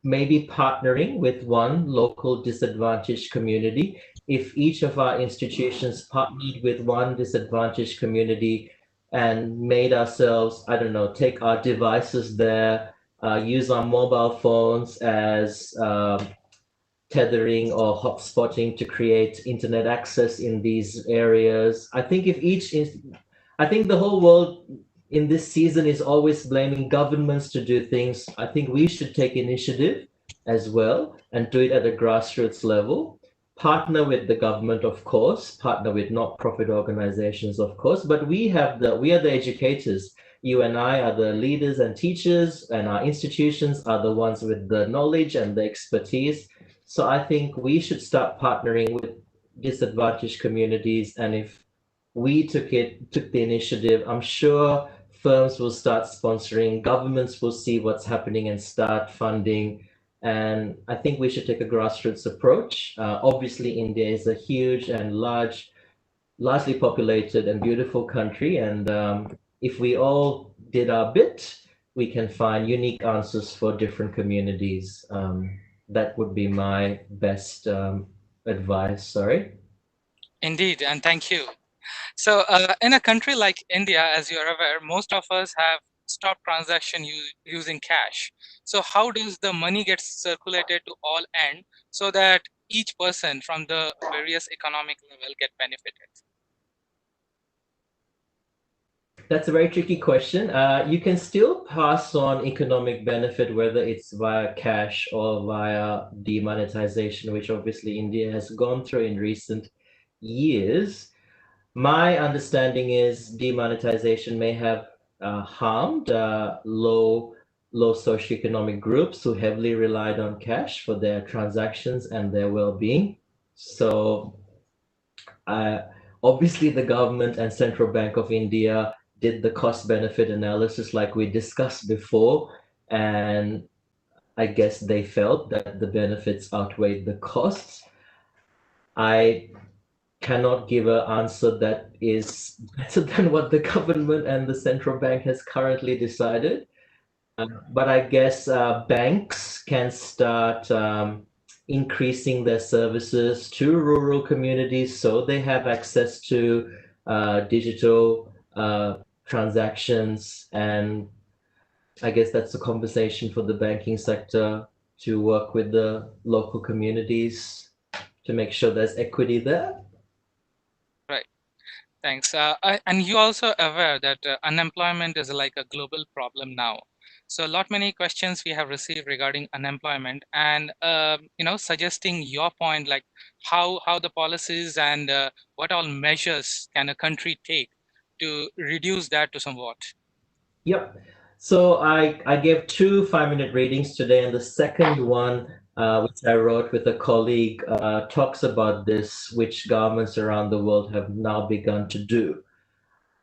Speaker 1: maybe partnering with one local disadvantaged community. If each of our institutions partnered with one disadvantaged community and made ourselves, I don't know, take our devices there, use our mobile phones as tethering or hotspotting to create internet access in these areas. I think I think the whole world in this season is always blaming governments to do things. I think we should take initiative as well and do it at a grassroots level. Partner with the government, of course, partner with not-profit organizations, of course, but we are the educators. You and I are the leaders and teachers, and our institutions are the ones with the knowledge and the expertise. So I think we should start partnering with disadvantaged communities. And if we took the initiative, I'm sure firms will start sponsoring, governments will see what's happening and start funding. And I think we should take a grassroots approach. Obviously, India is a huge and largely populated and beautiful country. And if we all did our bit, we can find unique answers for different communities. That would be my best advice. Sorry.
Speaker 6: Indeed, and thank you. So in a country like India, as you're aware, most of us have stopped transaction using cash. So how does the money get circulated to all end so that each person from the various economic level get benefited?
Speaker 1: That's a very tricky question. You can still pass on economic benefit, whether it's via cash or via demonetization, which obviously India has gone through in recent years. My understanding is demonetization may have harmed low socioeconomic groups who heavily relied on cash for their transactions and their well-being. So obviously the government and Central Bank of India did the cost benefit analysis like we discussed before, and I guess they felt that the benefits outweighed the costs. I cannot give an answer that is better than what the government and the central bank has currently decided. But I guess banks can start increasing their services to rural communities so they have access to digital transactions. And I guess that's a conversation for the banking sector to work with the local communities to make sure there's equity there.
Speaker 6: Right. Thanks. And you also aware that unemployment is like a global problem now. So a lot many questions we have received regarding unemployment, and suggesting your point, like how the policies and what all measures can a country take to reduce that to somewhat.
Speaker 1: Yep. So I gave two 5-minute readings today, and the second one, which I wrote with a colleague, talks about this, which governments around the world have now begun to do.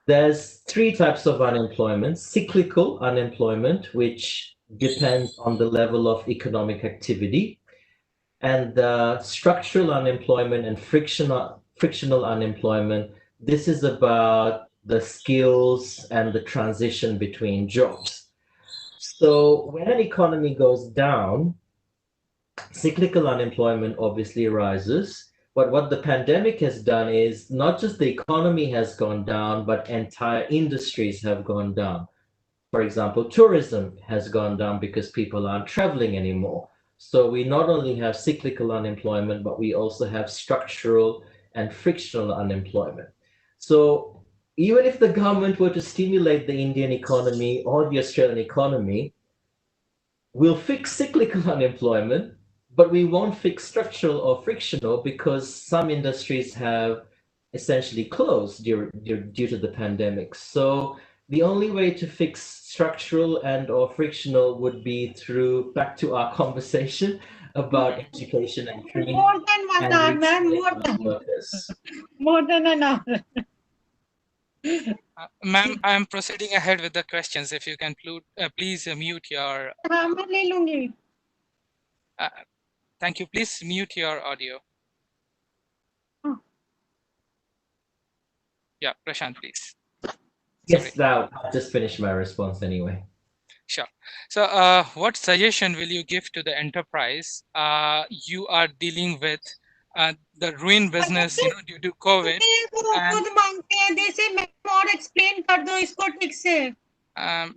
Speaker 1: There's three types of unemployment: cyclical unemployment, which depends on the level of economic activity, and structural unemployment and frictional unemployment. This is about the skills and the transition between jobs. So when an economy goes down, cyclical unemployment obviously rises. But what the pandemic has done is not just the economy has gone down, but entire industries have gone down. For example, tourism has gone down because people aren't traveling anymore. So we not only have cyclical unemployment, but we also have structural and frictional unemployment. So even if the government were to stimulate the Indian economy or the Australian economy, we'll fix cyclical unemployment, but we won't fix structural or frictional because some industries have essentially closed due to the pandemic. So the only way to fix structural and or frictional would be through, back to our conversation about education and training
Speaker 5: More than 1
Speaker 1: and
Speaker 5: hour, ma'am.
Speaker 1: reskilling our workers.
Speaker 5: More than an hour.
Speaker 6: Ma'am, I am proceeding ahead with the questions. If you can please mute your.
Speaker 5: हाँ, मैं ले लूंगी.
Speaker 6: Thank you. Please mute your audio. Yeah, Prashan, please.
Speaker 1: Yes, now I'll just finish my response anyway.
Speaker 6: Sure. So what suggestion will you give to the enterprise you are dealing with the ruined business due to COVID?
Speaker 5: खुद मांगते हैं, जैसे मैं और explain कर दो इसको ठीक से.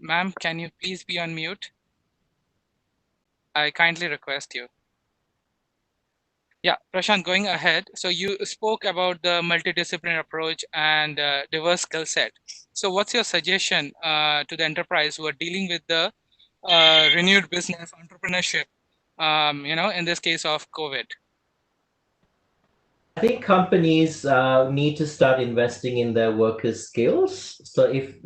Speaker 6: Ma'am, can you please be on mute? I kindly request you. Yeah, Prashant, going ahead. So you spoke about the multidisciplinary approach and diverse skill set. So what's your suggestion to the enterprise who are dealing with the renewed business entrepreneurship, in this case of COVID?
Speaker 1: I think companies need to start investing in their workers' skills. So if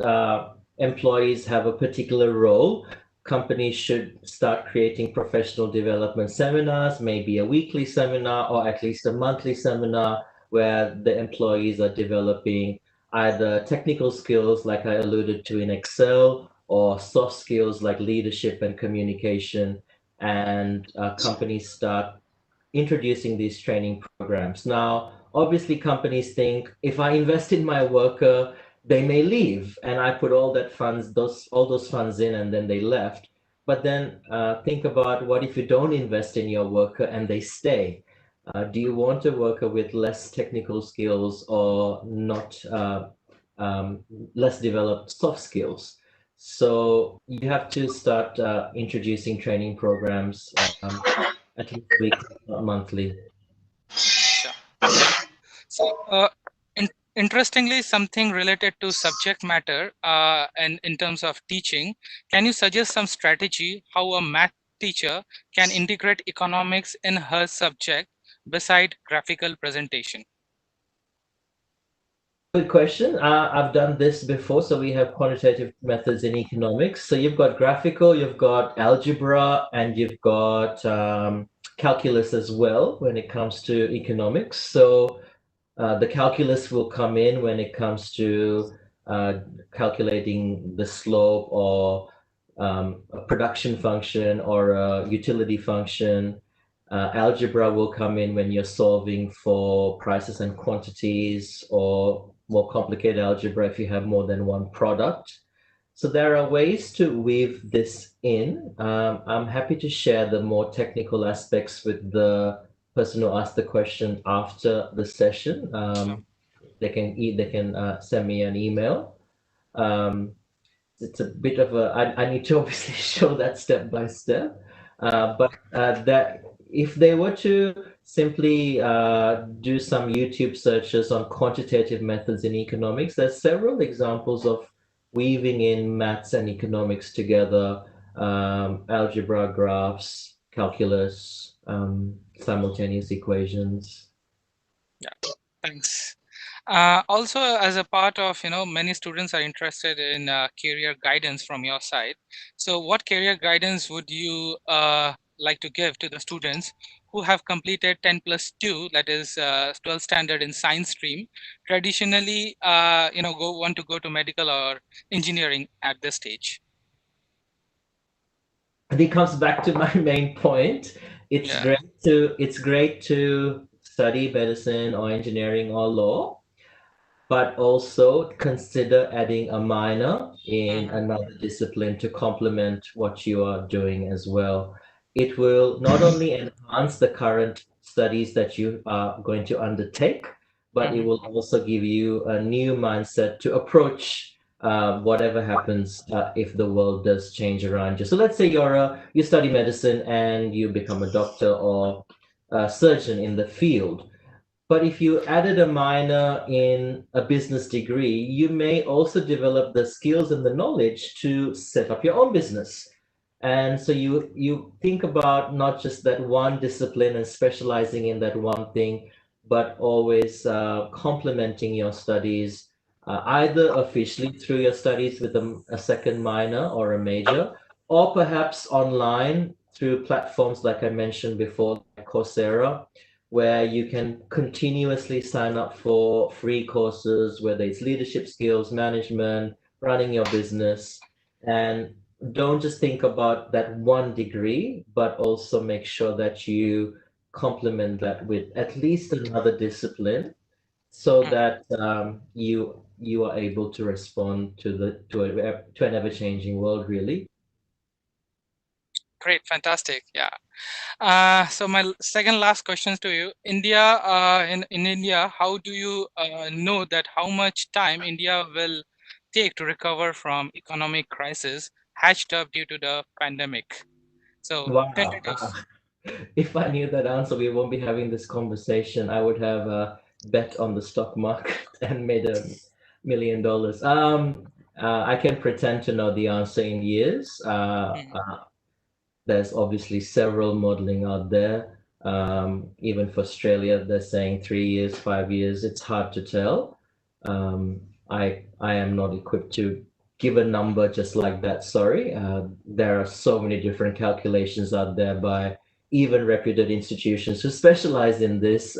Speaker 1: employees have a particular role, companies should start creating professional development seminars, maybe a weekly seminar or at least a monthly seminar where the employees are developing either technical skills like I alluded to in Excel or soft skills like leadership and communication, and companies start introducing these training programs. Now, obviously companies think if I invest in my worker, they may leave and I put all those funds in and then they left. But then think about what if you don't invest in your worker and they stay? Do you want a worker with less technical skills or not less developed soft skills? So you have to start introducing training programs at least weekly, not monthly.
Speaker 6: Sure. So interestingly, something related to subject matter and in terms of teaching, can you suggest some strategy how a math teacher can integrate economics in her subject beside graphical presentation?
Speaker 1: Good question. I've done this before. So we have quantitative methods in economics. So you've got graphical, you've got algebra, and you've got calculus as well when it comes to economics. So the calculus will come in when it comes to calculating the slope or a production function or a utility function. Algebra will come in when you're solving for prices and quantities, or more complicated algebra if you have more than one product. So there are ways to weave this in. I'm happy to share the more technical aspects with the person who asked the question after the session. They can send me an email. It's a bit of I need to obviously show that step by step, but that if they were to simply do some YouTube searches on quantitative methods in economics, there's several examples of weaving in maths and economics together algebra, graphs, calculus, simultaneous equations.
Speaker 6: Yeah, thanks. Also, as a part of, many students are interested in career guidance from your side. So what career guidance would you like to give to the students who have completed 10+2, that is 12th standard in science stream, traditionally, want to go to medical or engineering at this stage?
Speaker 1: And it comes back to my main point.
Speaker 6: Yeah.
Speaker 1: It's great to study medicine or engineering or law, but also consider adding a minor in another discipline to complement what you are doing as well. It will not only enhance the current studies that you are going to undertake, but it will also give you a new mindset to approach whatever happens if the world does change around you. So let's say you study medicine and you become a doctor or a surgeon in the field. But if you added a minor in a business degree, you may also develop the skills and the knowledge to set up your own business. And so you think about not just that one discipline and specializing in that one thing, but always complementing your studies, either officially through your studies with a second minor or a major, or perhaps online through platforms like I mentioned before, like Coursera, where you can continuously sign up for free courses, whether it's leadership skills, management, running your business. And don't just think about that one degree, but also make sure that you complement that with at least another discipline so that you are able to respond to an ever-changing world, really.
Speaker 6: Great, fantastic. Yeah. So my second last questions to you, India, in India, how do you know that how much time India will take to recover from economic crisis hatched up due to the pandemic? So
Speaker 1: Wow.
Speaker 6: tentative.
Speaker 1: If I knew that answer, we won't be having this conversation. I would have bet on the stock market and made $1 million. I can pretend to know the answer in years. There's obviously several modeling out there. Even for Australia, they're saying 3 years, 5 years. It's hard to tell. I am not equipped to give a number just like that. Sorry. There are so many different calculations out there by even reputed institutions who specialize in this.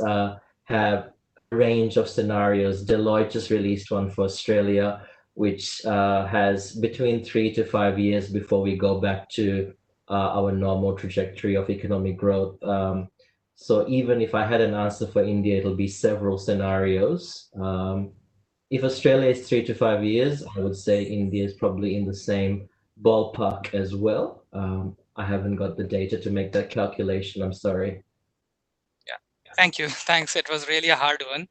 Speaker 1: Have a range of scenarios. Deloitte just released one for Australia, which has between 3 to 5 years before we go back to our normal trajectory of economic growth. So even if I had an answer for India, it'll be several scenarios. If Australia is 3 to 5 years, I would say India is probably in the same ballpark as well. I haven't got the data to make that calculation. I'm sorry.
Speaker 6: Thank you. Thanks. It was really a hard one.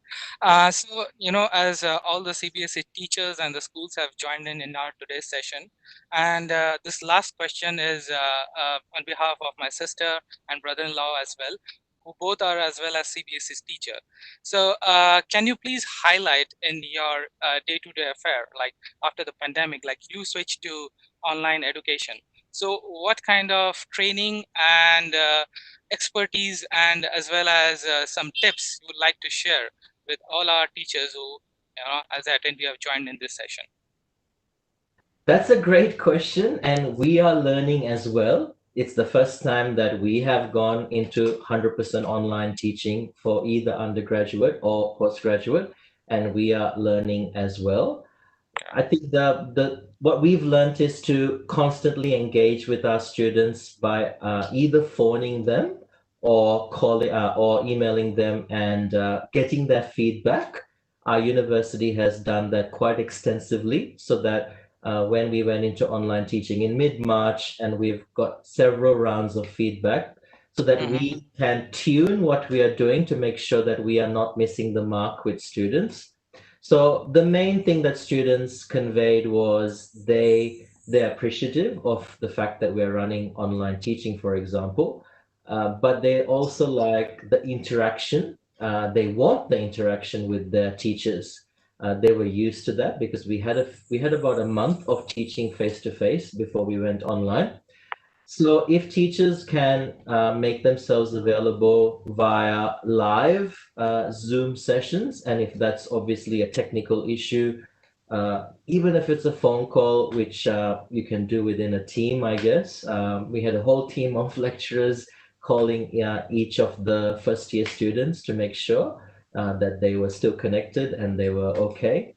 Speaker 6: So, as all the CBSE teachers and the schools have joined in our today's session, and this last question is on behalf of my sister and brother-in-law as well, who both are as well as CBSE's teacher. So, can you please highlight in your day-to-day affair, like after the pandemic, like you switched to online education. So, what kind of training and expertise and as well as some tips you would like to share with all our teachers who, as I attend, we have joined in this session?
Speaker 1: That's a great question, and we are learning as well. It's the first time that we have gone into 100% online teaching for either undergraduate or postgraduate, and we are learning as well. I think the what we've learned is to constantly engage with our students by either phoning them or calling or emailing them and getting their feedback. Our university has done that quite extensively, so that when we went into online teaching in mid-March, and we've got several rounds of feedback, so that we can tune what we are doing to make sure that we are not missing the mark with students. So the main thing that students conveyed was they're appreciative of the fact that we're running online teaching, for example, but they also like the interaction. They want the interaction with their teachers. They were used to that because we had about a month of teaching face to face before we went online. So if teachers can make themselves available via live Zoom sessions, and if that's obviously a technical issue, even if it's a phone call, which you can do within a team, I guess. We had a whole team of lecturers calling each of the first year students to make sure that they were still connected and they were okay.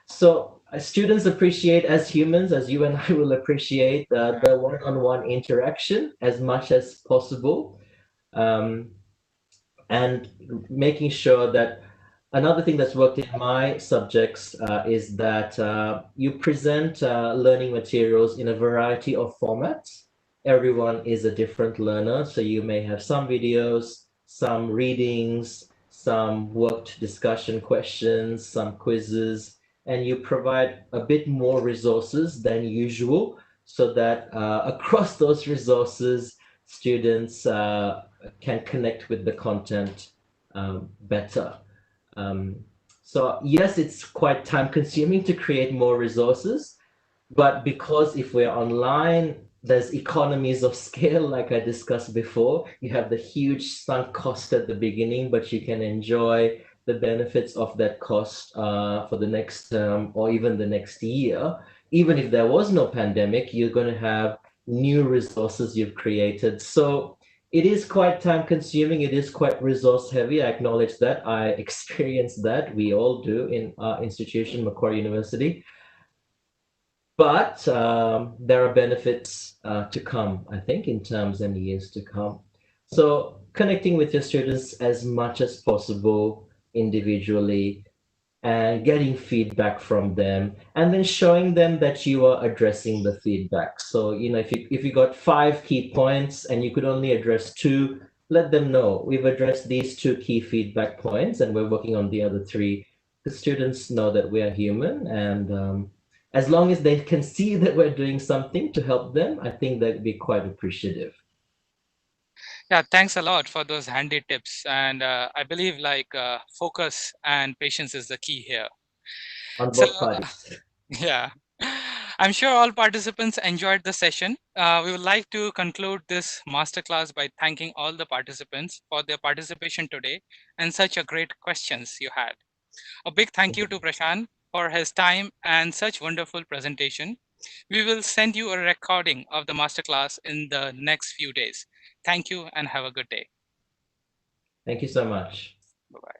Speaker 1: So students appreciate, as humans, as you and I will appreciate the one-on-one interaction as much as possible, um, and making sure that another thing that's worked in my subjects is that you present learning materials in a variety of formats. Everyone is a different learner, so you may have some videos, some readings, some worked discussion questions, some quizzes, and you provide a bit more resources than usual so that across those resources, students can connect with the content better. Um, so yes, it's quite time consuming to create more resources, but because if we're online, there's economies of scale, like I discussed before. You have the huge sunk cost at the beginning, but you can enjoy the benefits of that cost for the next term or even the next year. Even if there was no pandemic, you're going to have new resources you've created. So it is quite time consuming. It is quite resource heavy. I acknowledge that. I experienced that. We all do in our institution, Macquarie University. But there are benefits to come, I think, in terms and years to come. So connecting with your students as much as possible individually and getting feedback from them, and then showing them that you are addressing the feedback. So, if you got 5 key points and you could only address 2, let them know we've addressed these 2 key feedback points and we're working on the other 3. The students know that we are human, and as long as they can see that we're doing something to help them, I think they'd be quite appreciative.
Speaker 6: Yeah, thanks a lot for those handy tips. And I believe focus and patience is the key here.
Speaker 1: On
Speaker 6: So
Speaker 1: both parties.
Speaker 6: yeah, I'm sure all participants enjoyed the session. We would like to conclude this masterclass by thanking all the participants for their participation today and such a great questions you had. A big thank you to Prashan for his time and such wonderful presentation. We will send you a recording of the masterclass in the next few days. Thank you and have a good day.
Speaker 1: Thank you so much.
Speaker 6: Bye-bye.